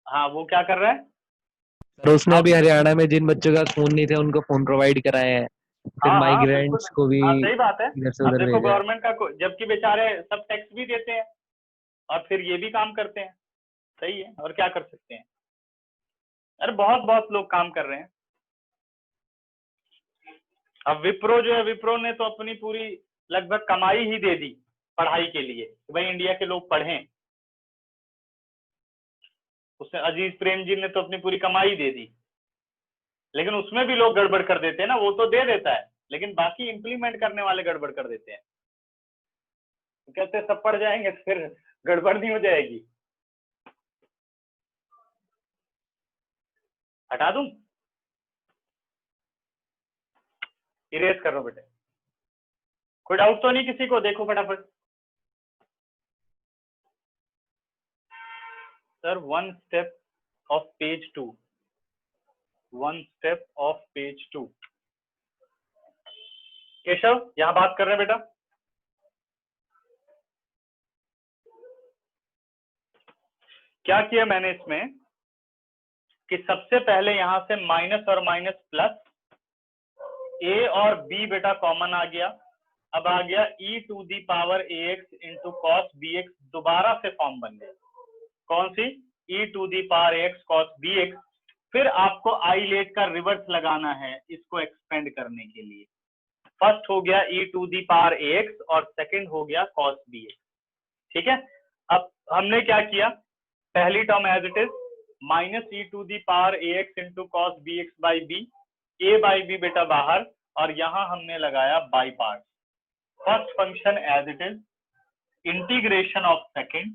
हाँ, वो क्या कर रहा है? सर, उसने अभी हरियाणा में जिन बच्चों का खून नहीं थे उनको फोन प्रोवाइड कराए हैं, फिर हाँ हाँ बिल्कुल। माइग्रेंट्स को भी हाँ सही बात है। इधर से अब उधर देखो भेजा है। गवर्नमेंट का जबकि बेचारे सब टैक्स भी देते हैं और फिर ये भी काम करते हैं। सही है, और क्या कर सकते हैं। अरे बहुत बहुत लोग काम कर रहे हैं। अब विप्रो जो है, विप्रो ने तो अपनी पूरी लगभग कमाई ही दे दी पढ़ाई के लिए कि भाई इंडिया के लोग पढ़ें। उसने अजीज प्रेम जी ने तो अपनी पूरी कमाई दे दी, लेकिन उसमें भी लोग गड़बड़ कर देते हैं ना। वो तो दे देता है, लेकिन बाकी इंप्लीमेंट करने वाले गड़बड़ कर देते हैं। तो कहते हैं सब पढ़ जाएंगे तो फिर गड़बड़ नहीं हो जाएगी। हटा दूं? इरेज कर लो बेटे। कोई डाउट तो नहीं किसी को? देखो फटाफट। Sir one step of page 2, one step of page 2। Keshav यहां बात कर रहे हैं बेटा। क्या किया मैंने इसमें कि सबसे पहले यहां से माइनस और माइनस प्लस, ए और बी बेटा कॉमन आ गया। अब आ गया e to the power ax into cos bx, दोबारा से फॉर्म बन गई। कौन सी? e to the power ax cos bx। फिर आपको आई लेट का रिवर्स लगाना है इसको एक्सपेंड करने के लिए। फर्स्ट हो गया e to the power ax और सेकंड हो गया cos bx। ठीक है। अब हमने क्या किया, पहली term as it is minus E to the power ax into cos bx by B, A by B बेटा बाहर, और यहां हमने लगाया by part. First function as it is, integration of second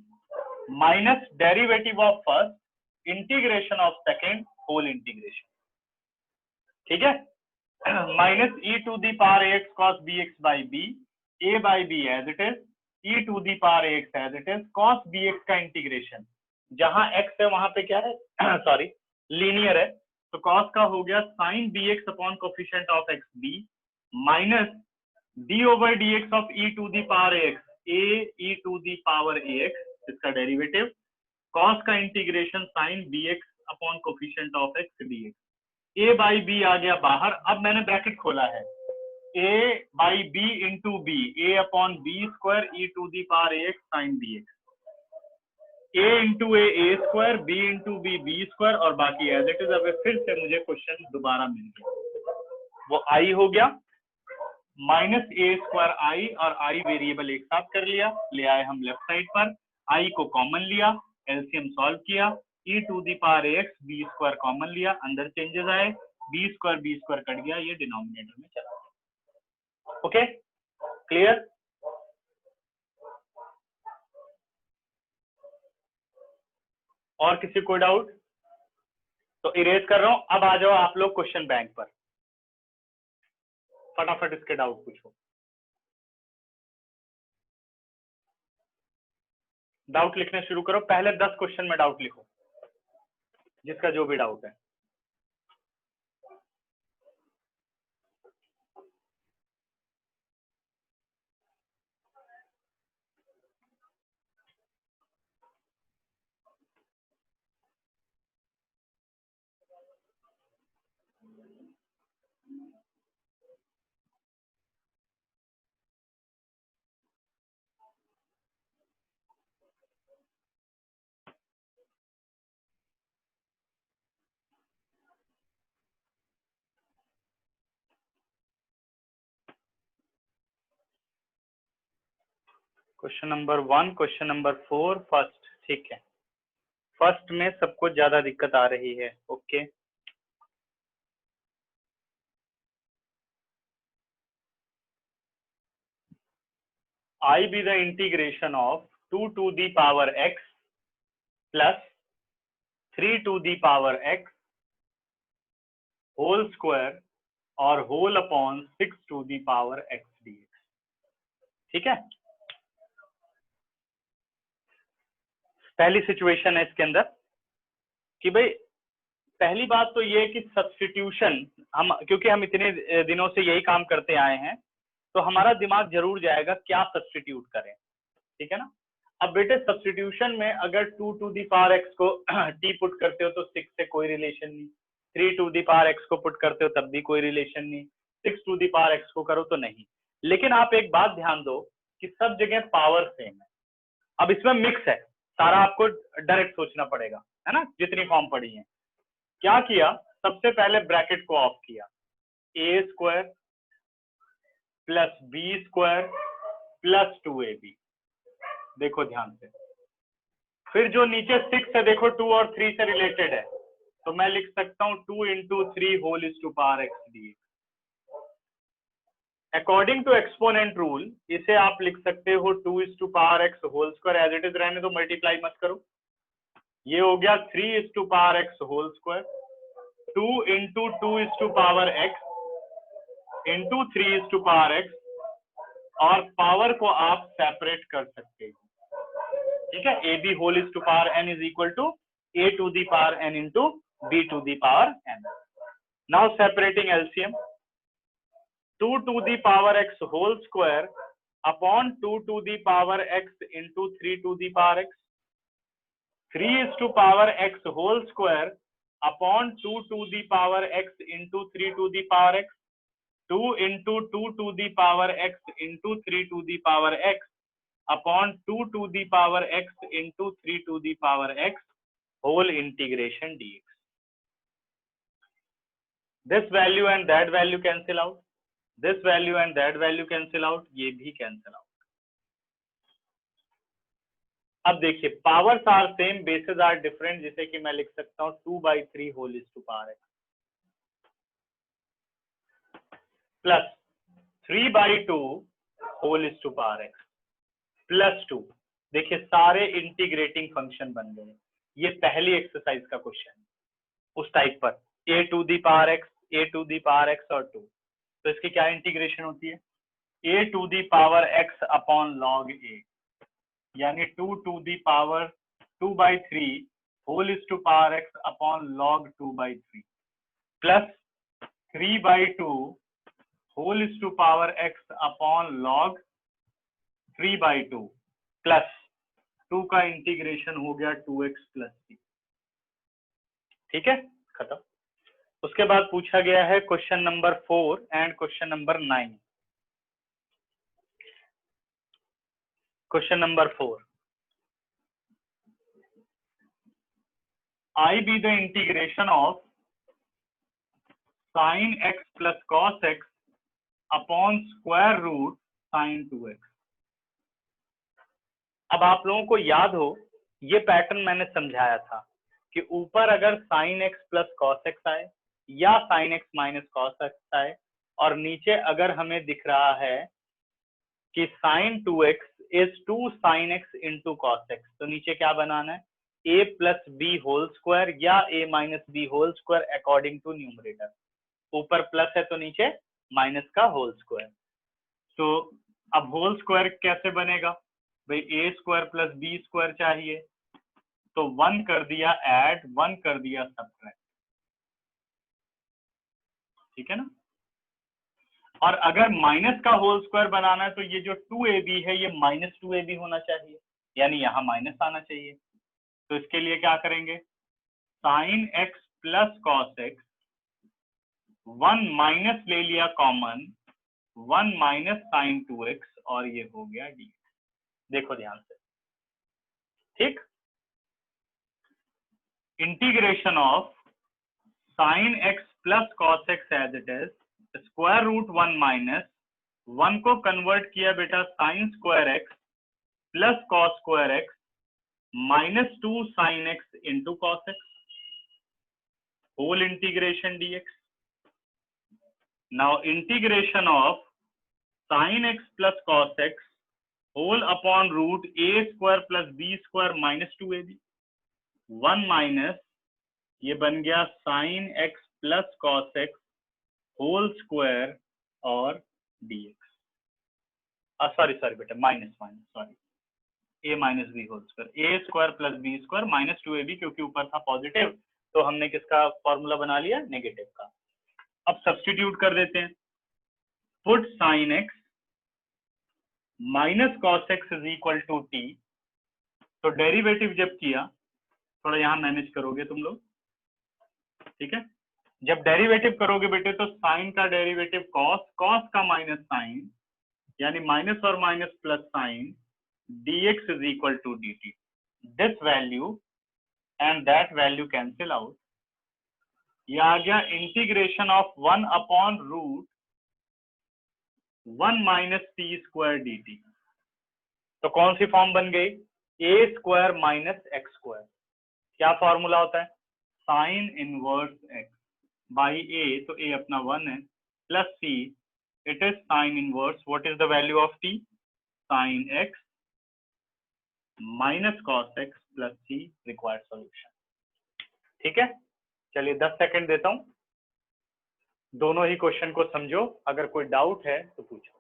minus derivative of first integration of second whole integration. ठीक है। Minus E to the power X cos B X by B, A by B as it is, E to the power x as it is, cos B X का integration, जहां X है वहां पे क्या है sorry linear है, तो cos का हो गया sine B X upon coefficient of X B, minus D over D X of E to the power X, A E to the power A X इसका डेरिवेटिव, कॉस का integration sine B X upon coefficient of X D X. A by B आ गया बाहर। अब मैंने bracket खोला है, A by B into B, A upon B square E to the power A x sine B X, A into A square, B into B square, और बाकी as it is. अब फिर से मुझे क्वेश्चन दोबारा मिल गया, वो आई हो गया माइनस ए स्क्वायर आई, और आई वेरिएबल एक साथ कर लिया, ले आए हम लेफ्ट साइड पर, आई को कॉमन लिया, एलसीएम सॉल्व किया, E to the power X B square common लिया, अंदर चेंजेस आए, बी स्क्वायर कट गया, ये डिनोमिनेटर में चला गया। Okay clear? और किसी कोई डाउट? तो इरेज कर रहा हूं। अब आ जाओ आप लोग क्वेश्चन बैंक पर, फटाफट इसके डाउट पूछो। डाउट लिखने शुरू करो, पहले 10 क्वेश्चन में डाउट लिखो, जिसका जो भी डाउट है। Question number 1, question number 4 first, ठीक है। फर्स्ट में सबको ज्यादा दिक्कत आ रही है, okay. I be the integration of 2 to the power x plus 3 to the power x whole square और whole upon 6 to the power x dx, ठीक है। पहली सिचुएशन है इसके अंदर कि भाई पहली बात तो ये कि सब्स्टिट्यूशन, हम क्योंकि हम इतने दिनों से यही काम करते आए हैं तो हमारा दिमाग जरूर जाएगा क्या सब्स्टिट्यूट करें, ठीक है ना। अब बेटे सब्स्टिट्यूशन में अगर 2 टू दी पावर एक्स को t पुट करते हो तो 6 से कोई रिलेशन नहीं, 3 टू दी पावर एक्स को पुट करते हो तब भी कोई रिलेशन नहीं, 6 टू दी पावर एक्स को करो तो नहीं। लेकिन आप एक बात ध्यान दो कि सब जगह पावर सेम है। अब इसमें मिक्स है, सारा आपको डायरेक्ट सोचना पड़ेगा, है ना, जितनी फॉर्म पड़ी है। क्या किया, सबसे पहले ब्रैकेट को ऑफ किया, A square plus B square plus 2ab, देखो ध्यान से। फिर जो नीचे 6 है देखो 2 और 3 से रिलेटेड है, तो मैं लिख सकता हूं 2 into 3 whole is to power X D. According to exponent rule इसे आप लिख सकते हो 2 is to power X whole square, as it is रहने दो, मल्टीप्लाई मत करो। ये हो गया 3 is to power X whole square, 2 into 2 is to power X into 3 is to power X, और पावर को आप सेपरेट कर सकते हो, ठीक है। A B whole is to power N is equal to A to the power N into B to the power N. Now separating LCM, 2 to the power X whole square upon 2 to the power X into 3 to the power X, 3 is to power X whole square upon 2 to the power X into 3 to the power X, 2 into 2 to the power X into 3 to the power X upon 2 to the power X into 3 to the power X whole integration dx। This value and that value cancel out, this value and that value cancel out, ये भी cancel out. अब देखिए powers are same, bases are different, जिसे कि मैं लिख सकता हूं 2/3 whole is to power X plus 3/2 whole is to power X plus 2। देखिए सारे इंटीग्रेटिंग फंक्शन बन गए। ये पहली एक्सरसाइज का क्वेश्चन है उस टाइप पर, A to the power X, A to the power X और 2, तो इसकी क्या इंटीग्रेशन होती है, A to the power X upon log A, यानी 2 to the power 2/3 whole is to power X upon log 2/3 plus 3/2 whole is to power X upon log 3/2 plus 2 का integration हो गया 2x प्लस 3, ठीक है, खत्म। उसके बाद पूछा गया है question number 4 and question number 9। Question number 4, I be the integration of sin x plus cos x upon square root sin 2x। अब आप लोगों को याद हो ये पैटर्न मैंने समझाया था कि ऊपर अगर sin x plus cos x आए या sin x minus cos x आए, और नीचे अगर हमें दिख रहा है कि sin 2x is 2 sin x into cos x, तो नीचे क्या बनाना है, a plus B whole square या a minus B whole square according to numerator. ऊपर प्लस है तो नीचे माइनस का होल स्क्वायर। तो अब होल स्क्वायर कैसे बनेगा, भाई ए स्क्वायर प्लस बी स्क्वायर चाहिए, तो 1 कर दिया ऐड, 1 कर दिया सब्ट्रैक्ट, ठीक है ना। और अगर माइनस का होल स्क्वायर बनाना है तो ये जो 2ab है ये माइनस 2ab होना चाहिए, यानी यहाँ माइनस आना चाहिए। तो इसके लिए क्या करेंगे, sign X plus cos x, 1 minus ले लिया कॉमन, 1 माइनस साइन 2x, और ये हो गया डी। देखो ध्यान से, ठीक। Integration of sine X plus cos X as it is, square root 1 minus 1 को कन्वर्ट किया बेटा sine square X plus cos square X minus 2 sine X into cos X, whole integration dx. Now integration of sin x plus cos x whole upon root a square plus b square minus 2ab, 1 minus ये बन गया sin x plus cos x whole square और dx, sorry बेटा minus sorry a minus B whole square, a square plus B square minus 2ab, क्योंकि ऊपर था positive तो हमने किसका फॉर्मूला बना लिया, नेगेटिव का। अब सब्स्टिट्यूट कर देते हैं, put sine X minus cos X is equal to T. तो डेरिवेटिव जब किया, थोड़ा यहां मैनेज करोगे तुम लोग, ठीक है। जब डेरिवेटिव करोगे बेटे तो साइन का डेरिवेटिव कॉस, कॉस का माइनस साइन, यानी माइनस और minus plus sine, dx is equal to dt. This value and that value cancel out, ये आ गया integration of 1 upon root 1 minus T square dt. तो कौन सी फॉर्म बन गई, A square minus x square. क्या फॉर्मूला होता है, sine inverse X by A, तो ए अपना 1 है, plus C, it is sign inverse, what is the value of T, sine X minus cos X plus C, required solution. ठीक है, चलिए 10 second देता हूं, दोनों ही क्वेश्चन को समझो, अगर कोई डाउट है तो पूछो।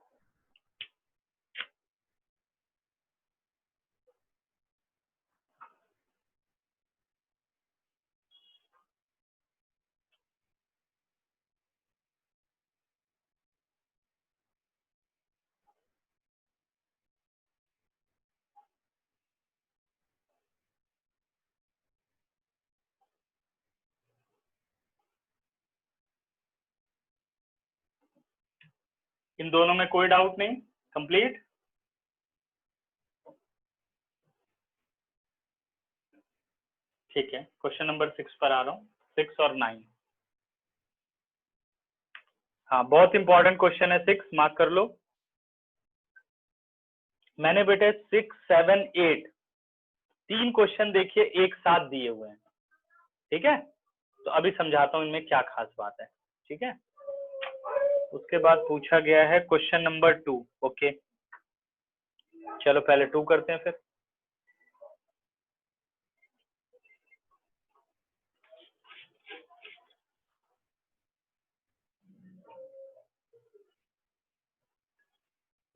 इन दोनों में कोई डाउट नहीं, कंप्लीट। ठीक है, क्वेश्चन नंबर 6 पर आ रहा हूँ, 6 और 9। हाँ, बहुत इंपॉर्टेंट क्वेश्चन है 6, मार्क कर लो। मैंने बेटे 6, 7, 8 तीन क्वेश्चन देखिए एक साथ दिए हुए हैं, ठीक है। तो अभी समझाता हूँ इनमें क्या खास बात है, ठीक है। उसके बाद पूछा गया है क्वेश्चन नंबर 2, ओके। चलो पहले 2 करते हैं फिर।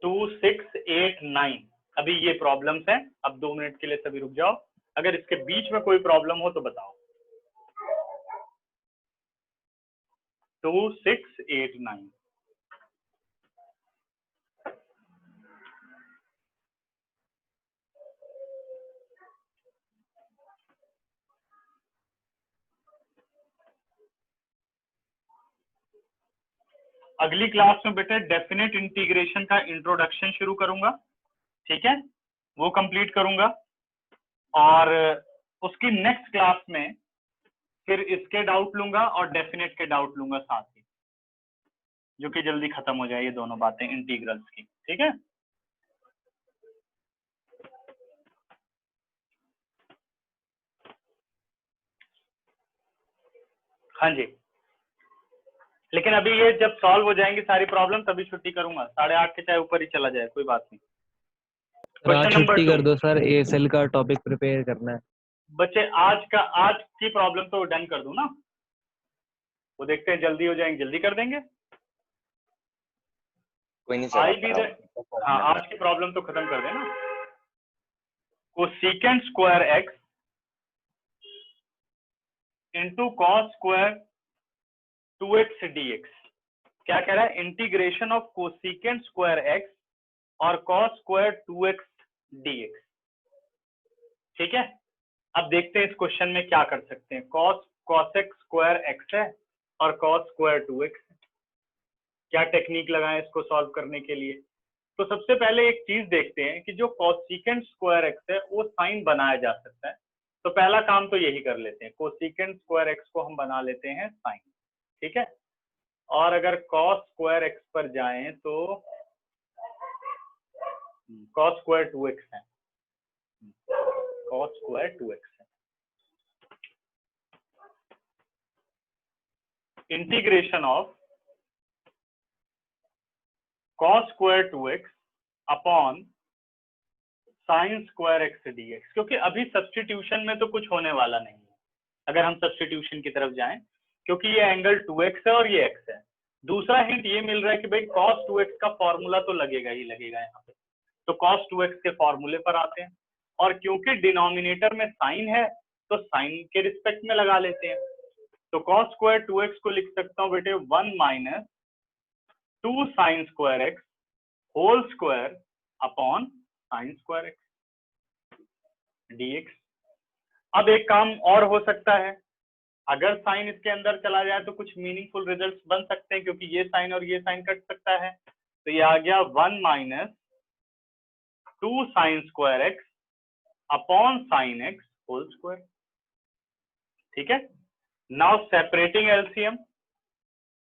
टू 6, 8, 9 अभी ये प्रॉब्लम्स हैं। अब 2 मिनट के लिए सभी रुक जाओ, अगर इसके बीच में कोई प्रॉब्लम हो तो बताओ। 2, 6, 8, 9 अगली क्लास में बेटे डेफिनेट इंटीग्रेशन का इंट्रोडक्शन शुरू करूंगा, ठीक है, वो कंप्लीट करूंगा। और उसकी नेक्स्ट क्लास में फिर इसके डाउट लूंगा और डेफिनेट के डाउट लूंगा साथ ही, जो कि जल्दी खत्म हो जाए ये दोनों बातें इंटीग्रल्स की, ठीक है। हाँ जी, लेकिन अभी ये जब सॉल्व हो जाएंगी सारी प्रॉब्लम तभी छुट्टी करूंगा, 8:30 के चाहे ऊपर ही चला जाए, कोई बात नहीं। क्वेश्चन नंबर छुट्टी 2 कर दो सर, एएसएल का टॉपिक प्रिपेयर करना है। बच्चे, आज की प्रॉब्लम तो डन कर दूं ना, वो देखते हैं जल्दी हो जाएंगे, जल्दी कर देंगे। कोई नहीं सर, हाँ, आज की प्रॉब्लम तो खत्म कर देना। Cosecant square x into cos square 2x dx। क्या कह रहा है? Integration of cosecant square x और कॉस स्क्वायर 2x dx। ठीक है, अब देखते हैं इस क्वेश्चन में क्या कर सकते हैं। cos x स्क्वायर x है और cos स्क्वायर 2x है। क्या टेक्निक लगाएं इसको सॉल्व करने के लिए? तो सबसे पहले एक चीज देखते हैं कि जो कोसेकेंट स्क्वायर x है वो साइन बनाया जा सकता है। तो पहला काम तो यही कर लेते हैं, कोसेकेंट स्क्वायर x को हम बना लेते हैं साइन। ठीक है, और अगर cos स्क्वायर x पर जाएं तो cos स्क्वायर 2x है, cos स्क्वायर 2x है। Integration of cos square 2x upon sine square x dx, क्योंकि अभी सब्स्टिट्यूशन में तो कुछ होने वाला नहीं है अगर हम सब्स्टिट्यूशन की तरफ जाएं, क्योंकि ये एंगल 2x है और ये x है। दूसरा हिंट ये मिल रहा है कि भाई cos 2x का फॉर्मूला तो लगेगा ही लगेगा यहाँ पे, तो cos 2x के फॉर्मूले पर आते हैं, और क्योंकि डिनोमिनेटर में साइन है तो साइन के रिस्पेक्ट में लगा लेते हैं। तो cos स्क्वायर 2x को लिख सकता हूँ बेटे 1 minus 2 sine square x whole square upon sine square x dx। अब एक काम और हो सकता है, अगर साइन इसके अंदर चला जाए तो कुछ मीनिंगफुल रिजल्ट्स बन सकते हैं, क्योंकि ये साइन और ये साइन कट सकता है। तो ये आ गया 1 minus 2 sine square x upon sine x whole square. ठीक है, नाउ सेपरेटिंग एलसीएम,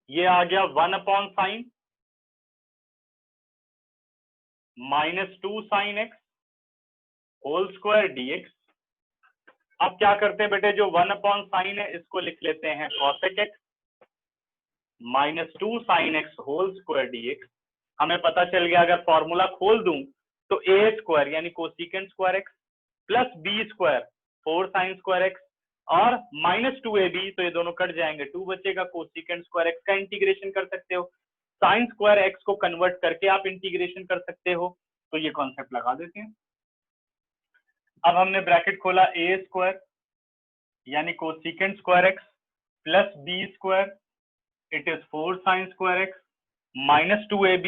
ये आ गया 1 upon sine minus 2 sine x whole square dx। अब क्या करते हैं बेटे, जो 1 अपॉन साइन है इसको लिख लेते हैं cosec x minus 2 sine x whole square dx। हमें पता चल गया, अगर फॉर्मूला खोल दूं तो a स्क्वायर यानी cosecant square x plus b square 4 sine square x और माइनस 2ab, तो ये दोनों कट जाएंगे, 2 बचेगा। कोसेकेंट स्क्वायर x का इंटीग्रेशन कर सकते हो, साइन स्क्वायर x को कन्वर्ट करके आप इंटीग्रेशन कर सकते हो, तो ये कॉन्सेप्ट लगा देते हैं। अब हमने ब्रैकेट खोला, a स्क्वायर यानी cosecant square x plus b square it is 4 sine square x minus 2ab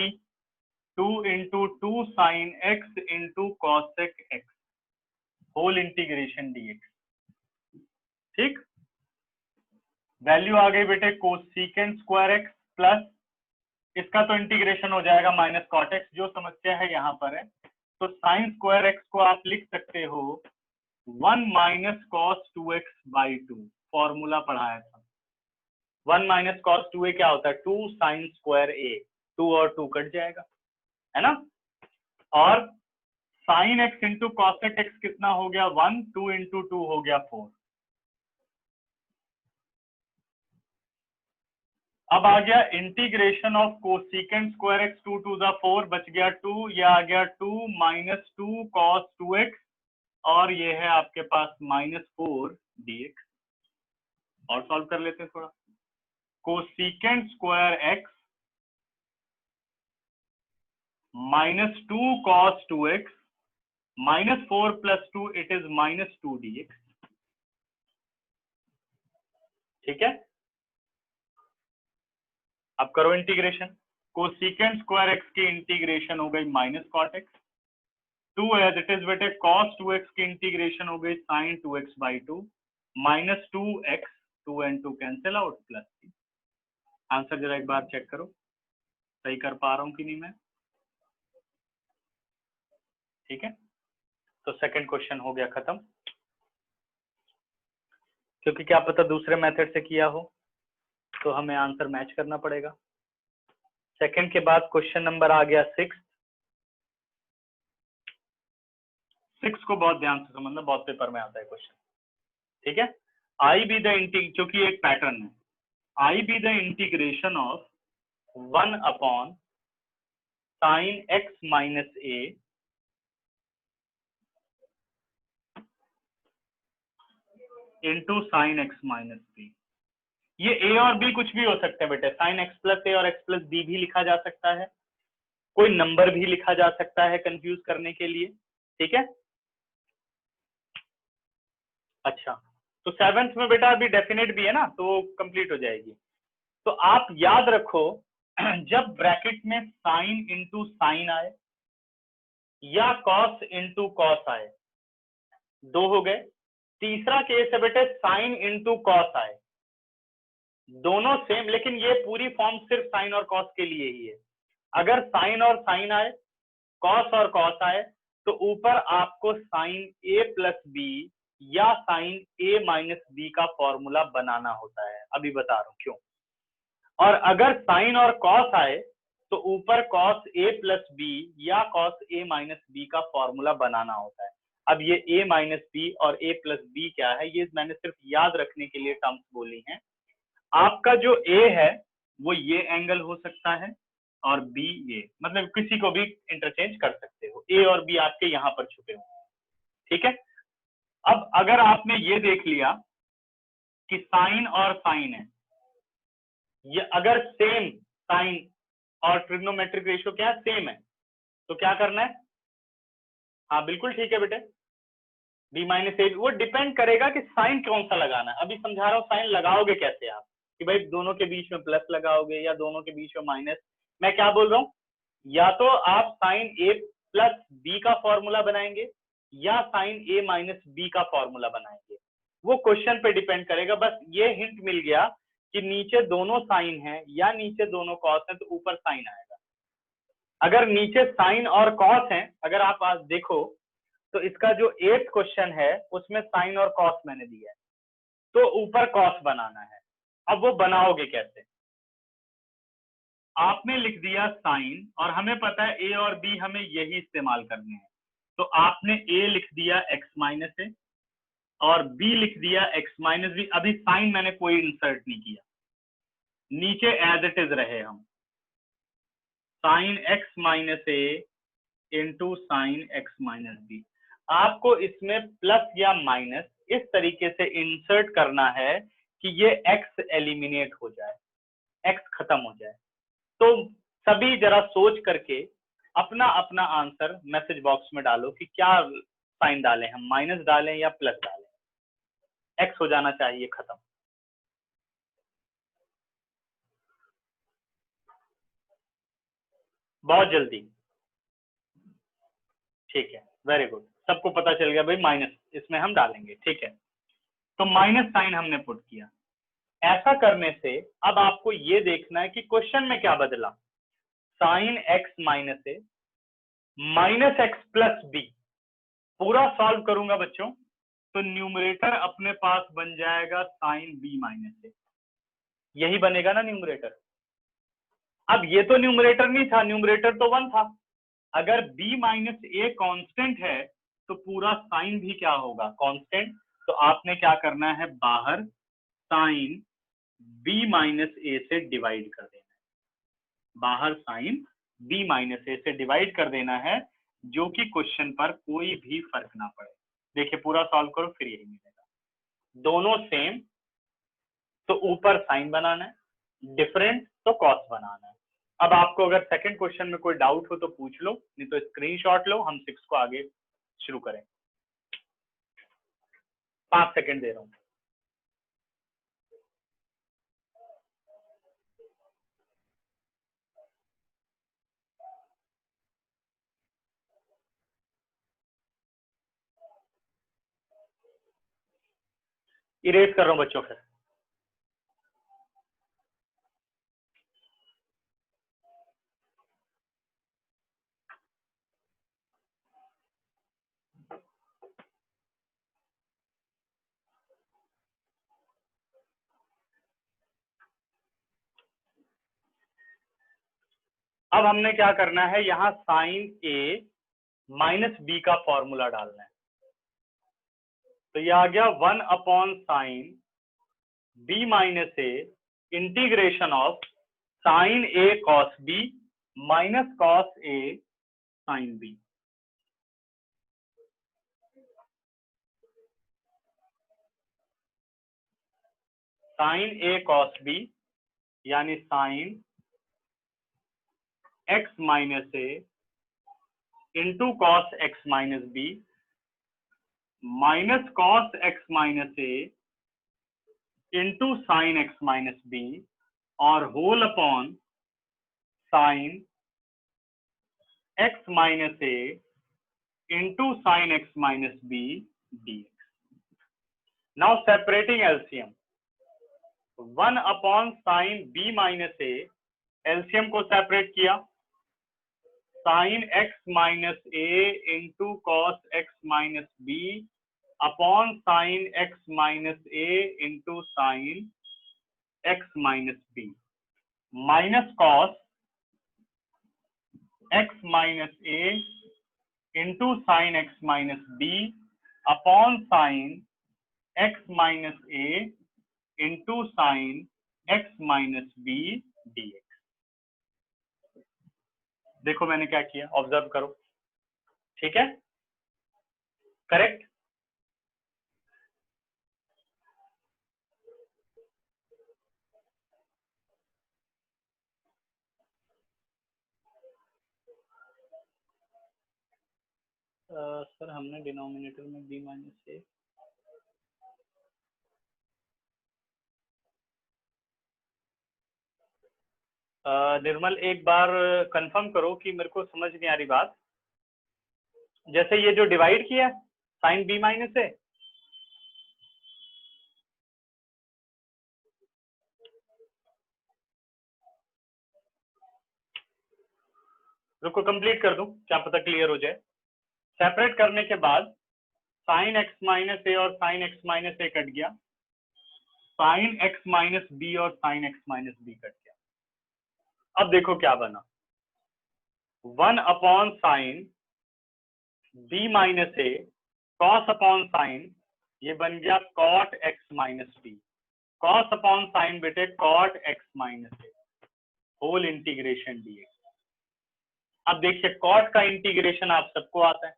2 into 2 sine x into cosec x whole integration dx। ठीक, वैल्यू आ गई बेटे कोसेकेंट स्क्वायर x प्लस इसका तो इंटीग्रेशन हो जाएगा माइनस कॉट x, जो समस्या है यहाँ पर है। तो साइन स्क्वायर x को आप लिख सकते हो 1 minus cos 2x by 2, formula पढ़ाया था। 1 माइनस कॉस 2a क्या होता है, 2 साइन स्क्वायर a, 2 और 2 कट जाएगा, है ना। और sine x into cosec x कितना हो गया 1, 2 इंटू 2 हो गया 4। अब आ गया integration of cosecant square x 2 to the 4, बच गया 2, ये आ गया 2 माइनस 2 कॉस 2x और ये है आपके पास माइनस 4 dx। और सॉल्व कर लेते हैं थोड़ा। Cosecant square x minus 2 cos 2x minus 4 plus 2 it is minus 2 dx। ठीक है, अब करो इंटीग्रेशन। कोसेकेंट स्क्वायर x की इंटीग्रेशन हो गई minus cot x, 2 as it is बेटे कॉस 2x की इंटीग्रेशन हो गई sine 2x by 2 minus 2x, 2 and 2 cancel out plus 3। Answer जरा एक बार चेक करो, सही कर पा रहा हूं कि नहीं मैं। ठीक है, तो सेकंड क्वेश्चन हो गया खत्म, क्योंकि क्या पता दूसरे मेथड से किया हो तो हमें आंसर मैच करना पड़ेगा। सेकंड के बाद क्वेश्चन नंबर आ गया 6 को बहुत ध्यान से समझना, बहुत पेपर में आता है क्वेश्चन। ठीक है, आई बी द क्योंकि एक पैटर्न है, I be the integration of 1 upon sine x minus a into sine x minus b। ये a और b कुछ भी हो सकते हैं बेटे, साइन x प्लस a और x प्लस b भी लिखा जा सकता है, कोई नंबर भी लिखा जा सकता है कंफ्यूज करने के लिए। ठीक है, अच्छा, तो सेवेंथ में बेटा अभी डेफिनेट भी है ना, तो कंप्लीट हो जाएगी। तो आप याद रखो, जब ब्रैकेट में साइन इंटू साइन आए या कॉस इंटू कॉस आए, दो हो गए। तीसरा केस है बेटे साइन इंटू कॉस आए, दोनों सेम, लेकिन ये पूरी फॉर्म सिर्फ साइन और कॉस के लिए ही है। अगर साइन और साइन आए, कॉस और कॉस आए, तो ऊपर आपको साइन ए प्लस बी या साइन ए माइनस बी का फॉर्मूला बनाना होता है। अभी बता रहा हूं क्यों। और अगर साइन और कॉस आए तो ऊपर कॉस ए प्लस बी या कॉस ए माइनस बी का फॉर्मूला बनाना होता है। अब ये ए माइनस बी और ए प्लस बी क्या है, ये मैंने सिर्फ याद रखने के लिए टर्म्स बोली हैं। आपका जो ए है वो ये एंगल हो सकता है और बी ये, मतलब किसी को भी इंटरचेंज कर सकते हो। ए और बी आपके यहां पर छुपे हुए हैं, ठीक है। अब अगर आपने ये देख लिया कि साइन और साइन है, ये अगर सेम साइन और ट्रिग्नोमेट्रिक रेशियो क्या है, सेम है, तो क्या करना है? हाँ बिल्कुल ठीक है बेटे, बी माइनस ए। वो डिपेंड करेगा कि साइन कौन सा लगाना है। अभी समझा रहा हूँ साइन लगाओगे कैसे आप, कि भाई दोनों के बीच में प्लस लगाओगे या दोनों के बीच में माइनस। मैं क्या बोल रहा हूँ, या तो आप साइन ए प्लस बी का फॉर्मूला बनाएंगे या साइन ए माइनस बी का फॉर्मूला बनाएंगे, वो क्वेश्चन पे डिपेंड करेगा। बस ये हिंट मिल गया कि नीचे दोनों साइन है या नीचे दोनों कॉस है तो ऊपर साइन आएगा। अगर नीचे साइन और कॉस है, अगर आप आज देखो तो इसका जो 8th क्वेश्चन है उसमें साइन और कॉस मैंने दिया है, तो ऊपर कॉस बनाना है। अब वो बनाओगे कैसे? आपने लिख दिया साइन और हमें पता है ए और बी हमें यही इस्तेमाल करने हैं, तो आपने ए लिख दिया एक्स माइनस ए और बी लिख दिया एक्स माइनस बी। अभी साइन मैंने कोई इंसर्ट नहीं किया, नीचे एज इट इज रहे हम, sine X minus A into sine X minus B. आपको इसमें प्लस या माइनस इस तरीके से इंसर्ट करना है कि ये एक्स एलिमिनेट हो जाए, एक्स खत्म हो जाए। तो सभी जरा सोच करके अपना अपना आंसर मैसेज बॉक्स में डालो कि क्या साइन डालें, हम माइनस डालें या प्लस डालें। एक्स हो जाना चाहिए खत्म। बहुत जल्दी, ठीक है, वेरी गुड, सबको पता चल गया भाई माइनस इसमें हम डालेंगे, ठीक है। तो माइनस साइन हमने पुट किया। ऐसा करने से अब आपको ये देखना है कि क्वेश्चन में क्या बदला। Sign X minus A minus X plus B, पूरा सॉल्व करूंगा बच्चों तो न्यूमरेटर अपने पास बन जाएगा साइन बी माइनस ए, यही बनेगा ना न्यूमरेटर। अब ये तो न्यूमरेटर नहीं था, न्यूमरेटर तो 1 था। अगर b माइनस ए कॉन्स्टेंट है तो पूरा साइन भी क्या होगा, कांस्टेंट। तो आपने क्या करना है, बाहर साइन b माइनस ए से डिवाइड कर देना है, बाहर साइन b माइनस ए से डिवाइड कर देना है, जो कि क्वेश्चन पर कोई भी फर्क ना पड़े। देखिए पूरा सॉल्व करो फिर यही मिलेगा, दोनों सेम तो ऊपर साइन बनाना है, डिफरेंट तो कॉस बनाना है। अब आपको अगर सेकंड क्वेश्चन में कोई डाउट हो तो पूछ लो, नहीं तो स्क्रीनशॉट लो, हम 6 को आगे शुरू करें। 5 सेकंड दे रहा हूं। इरेज कर रहा हूं बच्चों फिर। अब हमने क्या करना है, यहां साइन ए माइनस बी का फॉर्मूला डालना है। तो ये आ गया 1 upon sine B minus A integration of sine A cos B minus cos A sine B. Sine A cos B यानी sine X minus A into cos X minus B minus cos X minus A into sine X minus B और whole upon sine X minus A into sine X minus B dx. Now separating LCM, 1 upon sine B minus A, LCM को separate किया, sine X minus A into cos X minus B upon sine X minus A into sine X minus B, minus cos X minus A into sine X minus B upon sine X minus A into sine X minus B dx. देखो मैंने क्या किया, observe करो, ठीक है, correct. Sir हमने denominator में b minus A, निर्मल एक बार कंफर्म करो कि मेरे को समझ नहीं आ रही बात. जैसे ये जो डिवाइड किया साइन बी माइनस ए, रुको कंप्लीट कर दूं, क्या पता क्लियर हो जाए. सेपरेट करने के बाद साइन एक्स माइनस ए और साइन एक्स माइनस ए कट गया, साइन एक्स माइनस बी और साइन एक्स माइनस बी कट गया. अब देखो क्या बना, 1 upon sine B minus A cos upon sine, ये बन गया cot X minus B, cos upon sine बेटे cot X minus A, whole integration DX. अब देखिए कॉट का इंटीग्रेशन आप सबको आता है,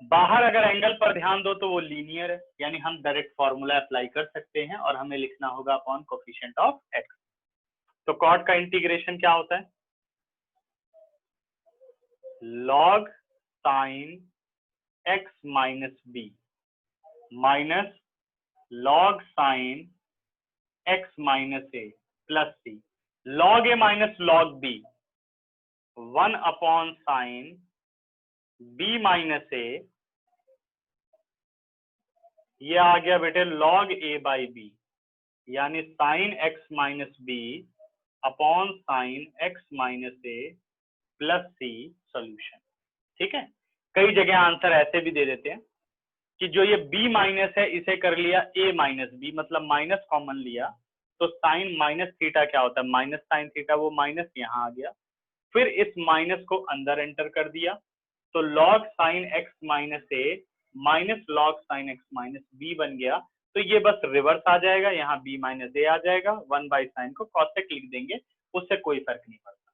बाहर अगर एंगल पर ध्यान दो तो वो लीनियर है, यानी हम डायरेक्ट फॉर्मूला अप्लाई कर सकते हैं और हमें लिखना होगा अपॉन कोफिशिएंट ऑफ एक्स. तो कॉट का इंटीग्रेशन क्या होता है, log sine X minus B minus log sine X minus A plus C, log A minus log B, 1 upon sine B minus A, ये आ गया बेटे लॉग ए बाई बी, यानी sine X minus B upon sine X minus A plus C solution. ठीक है, कई जगह answer ऐसे भी दे देते हैं कि जो ये b माइनस है इसे कर लिया a माइनस बी, मतलब माइनस कॉमन लिया तो साइन माइनस थीटा क्या होता है, माइनस साइन थीटा, वो माइनस यहाँ आ गया, फिर इस माइनस को अंदर एंटर कर दिया तो log sine X minus A minus log sine X minus B बन गया. तो ये बस रिवर्स आ जाएगा, यहाँ b माइनस ए आ जाएगा, 1 बाई साइन को कॉसेक लिख देंगे, उससे कोई फर्क नहीं पड़ता.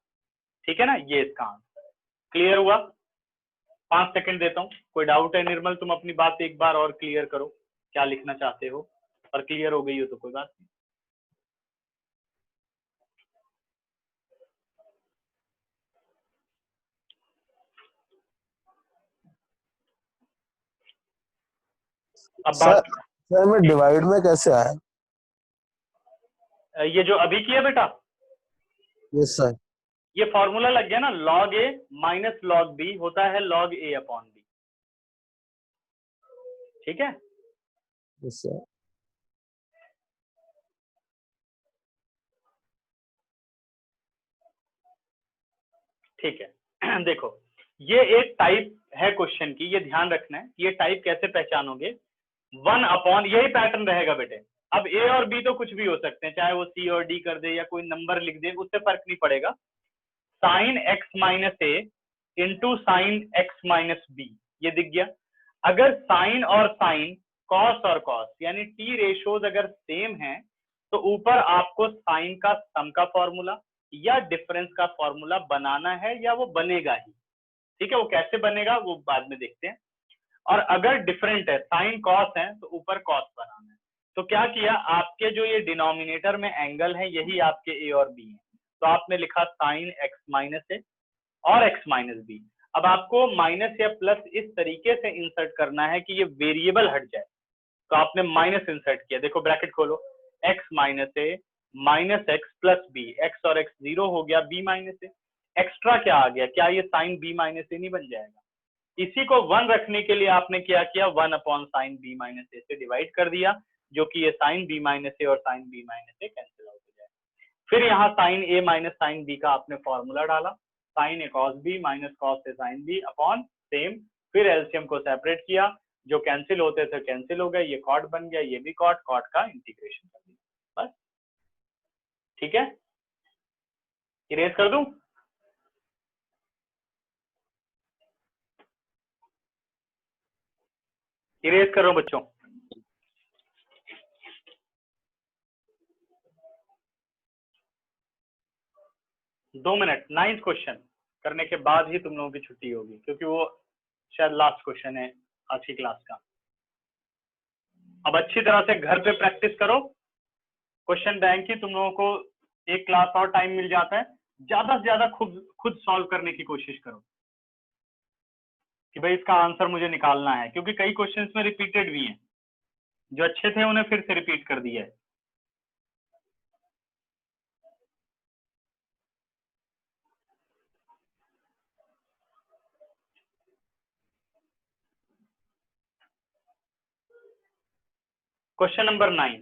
ठीक है ना, ये इसका आंसर है. क्लियर हुआ? 5 सेकंड देता हूँ. कोई डाउट है निर्मल, तुम अपनी बात एक बार और क्लियर करो, क्या लिखना चाहते हो, और क्लियर हो गई हो तो कोई बात नहीं. अब बात सर में डिवाइड में कैसे आया? ये जो अभी किया बेटा, यस सर. ये फॉर्मूला लग गया ना, log A minus log B होता है लॉग ए अपॉन बी. ठीक है, यस सर. ठीक है. देखो ये एक टाइप है क्वेश्चन की, ये ध्यान रखना है. ये टाइप कैसे पहचानोगे, 1 अपॉन, यही पैटर्न रहेगा बेटे. अब ए और बी तो कुछ भी हो सकते हैं, चाहे वो सी और डी कर दे या कोई नंबर लिख दे, उससे फर्क नहीं पड़ेगा. Sine X minus A into sine X minus B, ये दिख गया. अगर साइन और साइन, कॉस और कॉस, यानी टी रेशोज अगर सेम है तो ऊपर आपको साइन का सम का फॉर्मूला या डिफरेंस का फॉर्मूला बनाना है, या वो बनेगा ही. ठीक है, वो कैसे बनेगा वो बाद में देखते हैं. और अगर डिफरेंट है, साइन कॉस है, तो ऊपर कॉस बनाना है. तो क्या किया, आपके जो ये डिनोमिनेटर में एंगल है यही आपके ए और बी है, तो आपने लिखा साइन एक्स माइनस ए और एक्स माइनस बी. अब आपको माइनस या प्लस इस तरीके से इंसर्ट करना है कि ये वेरिएबल हट जाए। तो आपने माइनस इंसर्ट किया, देखो ब्रैकेट खोलो, x minus A minus X plus B, x और एक्स जीरो हो गया, b माइनस ए। एक्स्ट्रा क्या आ गया, क्या ये साइन b माइनस ए नहीं बन जाएगा? इसी को 1 रखने के लिए आपने क्या किया, 1 अपॉन साइन b माइनस ए से डिवाइड कर दिया, जो कि ये साइन b माइनस ए और sine b minus A cancel out हो जाए। फिर यहाँ sine a minus sine b का आपने फॉर्मूला डाला, sine A cos b minus cos A sine b upon same, फिर एलसीएम को सेपरेट किया, जो कैंसिल होते थे कैंसिल हो गए, ये कॉट बन गया, ये भी कॉट, कॉट का इंटीग्रेशन कर दिया, बस। ठीक है, इरेज कर दूं? इरेज करो बच्चों। 2 मिनट, 9th क्वेश्चन करने के बाद ही तुम लोगों की छुट्टी होगी, क्योंकि वो शायद लास्ट क्वेश्चन है आज की क्लास का। अब अच्छी तरह से घर पे प्रैक्टिस करो। क्वेश्चन बैंक की तुम लोगों को एक क्लास और टाइम मिल जाता है, ज्यादा से ज्यादा खुद सॉल्व करने की कोशिश करो कि भाई इसका आंसर मुझे निकालना है, क्योंकि कई क्वेश्चंस में रिपीटेड भी हैं, जो अच्छे थे उन्हें फिर से रिपीट कर दिया है। Question number 9,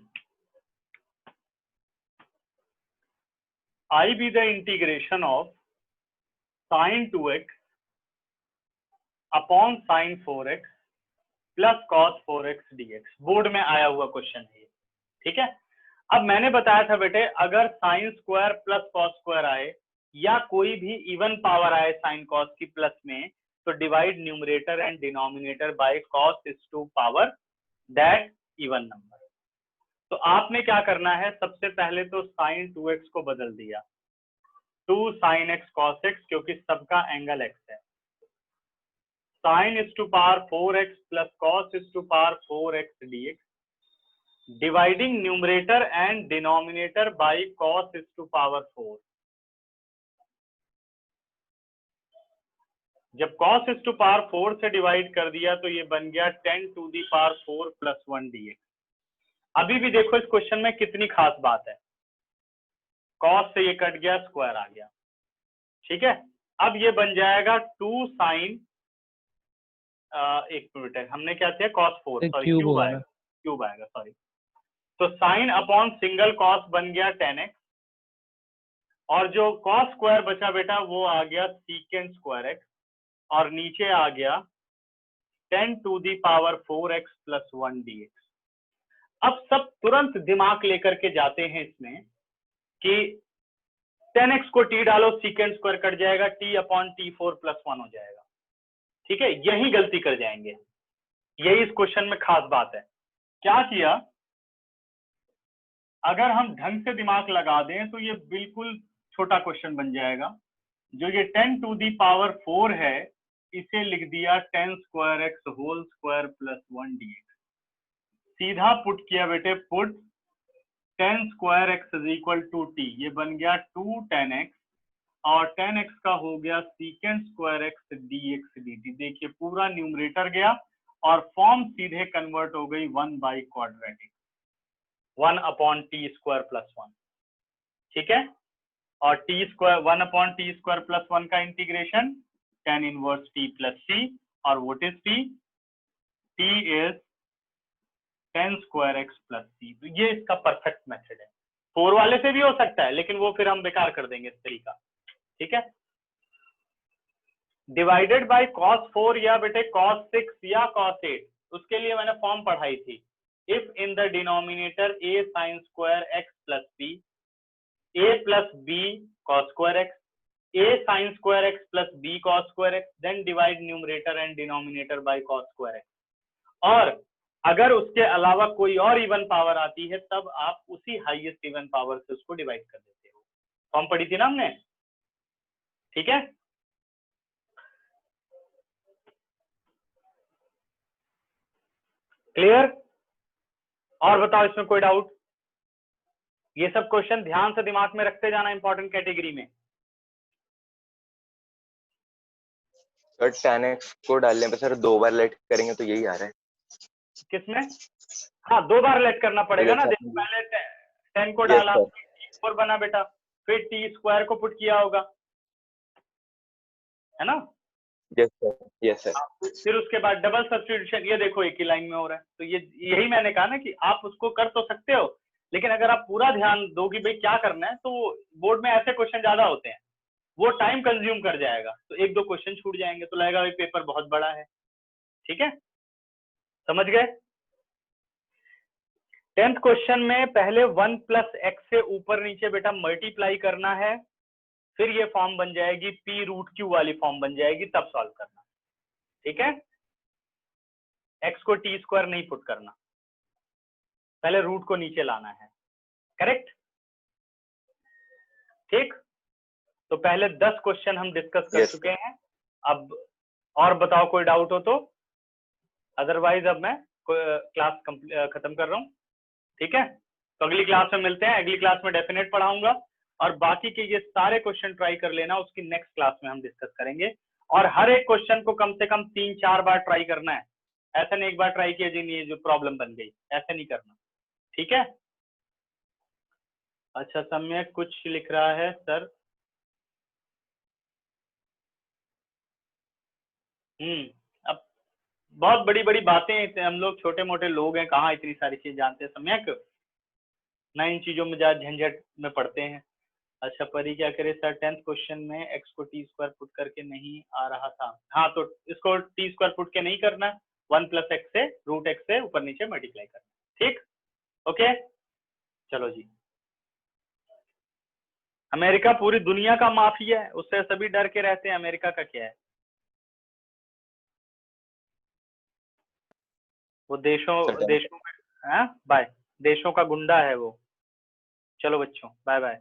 I be the integration of sin 2x upon sin 4x plus cos 4x dx। Board में आया हुआ क्वेश्चन है, ठीक है। अब मैंने बताया था बेटे, अगर sine square plus cos square आए या कोई भी इवन पावर आए साइन कॉस की प्लस में, तो divide numerator and denominator by cos is to power that even number. तो आपने क्या करना है, सबसे पहले तो साइन 2x को बदल दिया 2 sin x cos x, क्योंकि सबका एंगल x है। Sine is to power 4x plus cos is to power 4x dx, dividing numerator and denominator by cos is to power 4। जब cos इज टू पावर 4 से divide कर दिया तो ये बन गया 10 to the power 4 plus 1 dx। अभी भी देखो इस क्वेश्चन में कितनी खास बात है, cos से ये कट गया, स्क्वायर आ गया, ठीक है। अब ये बन जाएगा 2 साइन, एक मिनट है, हमने क्या किया, cos 4, सॉरी क्यूब आएगा, क्यूब आएगा, सॉरी। तो साइन अपॉन सिंगल कॉस बन गया 10x, और जो कॉस स्क्वायर बचा बेटा वो आ गया सीकेंड स्क्वायर x, और नीचे आ गया 10 to the power 4x plus 1 dx। अब सब तुरंत दिमाग लेकर के जाते हैं इसमें कि 10x को t डालो, सीकेंड स्क्वायर कट जाएगा, t अपॉन टी 4 प्लस 1 हो जाएगा, ठीक है। यही गलती कर जाएंगे, यही इस क्वेश्चन में खास बात है। क्या किया, अगर हम ढंग से दिमाग लगा दें तो ये बिल्कुल छोटा क्वेश्चन बन जाएगा। जो ये 10 टू दी पावर 4 है, इसे लिख दिया 10 square x whole square plus 1 dx। सीधा पुट किया बेटे, put 10 square x is equal to t, ये बन गया 2 10x, और 10x का हो गया secant square x dx dt। देखिए पूरा न्यूमरेटर गया और फॉर्म सीधे कन्वर्ट हो गई 1 by quadratic, 1 upon t square plus 1, ठीक है। और T square 1 upon t square plus 1 का integration tan inverse t plus c, और what is t? t is 10 square x plus c। तो ये इसका परफेक्ट मेथड है। 4 वाले से भी हो सकता है, लेकिन वो फिर हम बेकार कर देंगे इस तरीका, ठीक है। डिवाइडेड बाय cos 4 या बेटे cos 6 या cos 8, उसके लिए मैंने फॉर्म पढ़ाई थी। If in the denominator a sin square x plus b, a plus b cos square x, a sin square x plus b cos square x, then divide numerator and denominator by cos square x। और अगर उसके अलावा कोई और even power आती है, तब आप उसी हाईएस्ट इवन पावर से उसको डिवाइड कर देते हो। फॉर्म पढ़ी थी ना हमने, ठीक है। क्लियर? और बताओ इसमें कोई डाउट? ये सब क्वेश्चन ध्यान से दिमाग में रखते जाना, इंपॉर्टेंट कैटेगरी में। सर tan x को डालने पे सर 2 बार लेट करेंगे तो यही आ रहा है। किसमें? हाँ 2 बार लेट करना पड़ेगा ना। देखो पहले 10 को डाला, T4 बना बेटा, फिर टी स्क्वायर को पुट किया होगा, है ना? Yes sir, yes sir. फिर उसके बाद डबल सब्स्टिट्यूशन, ये देखो एक ही लाइन में हो रहा है। तो ये यही मैंने कहा ना कि आप उसको कर तो सकते हो, लेकिन अगर आप पूरा ध्यान दो कि भाई क्या करना है, तो बोर्ड में ऐसे क्वेश्चन ज्यादा होते हैं, वो टाइम कंज्यूम कर जाएगा, तो 1-2 क्वेश्चन छूट जाएंगे, तो लगेगा भाई पेपर बहुत बड़ा है। ठीक है, समझ गए? 10th क्वेश्चन में पहले 1 + x से ऊपर नीचे बेटा मल्टीप्लाई करना है, फिर ये फॉर्म बन जाएगी p√q वाली फॉर्म बन जाएगी, तब सॉल्व करना। ठीक है, x को t² नहीं पुट करना, पहले रूट को नीचे लाना है। करेक्ट? ठीक, तो पहले 10 क्वेश्चन हम डिस्कस कर चुके हैं। अब और बताओ कोई डाउट हो तो, अदरवाइज अब मैं क्लास खत्म कर रहा हूँ। ठीक है, तो अगली क्लास में मिलते हैं। अगली क्लास में डेफिनेट पढ़ाऊंगा, और बाकी के ये सारे क्वेश्चन ट्राई कर लेना, उसकी नेक्स्ट क्लास में हम डिस्कस करेंगे। और हर एक क्वेश्चन को कम से कम 3-4 बार ट्राई करना है, ऐसा नहीं एक बार ट्राई किया जी नहीं जो प्रॉब्लम बन गई, ऐसा नहीं करना। ठीक है, अच्छा सम्यक कुछ लिख रहा है सर। अब बहुत बड़ी बड़ी बातें, हम लोग छोटे मोटे लोग हैं, कहाँ इतनी सारी चीज जानते हैं सम्यक, ना इन चीजों में ज्यादा झंझट में पड़ते हैं। अच्छा परी क्या करे सर, 10th क्वेश्चन में x को t² पुट करके नहीं आ रहा था। हाँ तो इसको t² पुट के नहीं करना, 1 + x से √x से ऊपर नीचे मल्टीप्लाई करना। ठीक, ओके, चलो जी। अमेरिका पूरी दुनिया का माफिया है, उससे सभी डर के रहते हैं, अमेरिका का क्या है? वो देशों में, हाँ बाय, देशों का गुंडा है वो। चलो बच्चों, बाय बाय।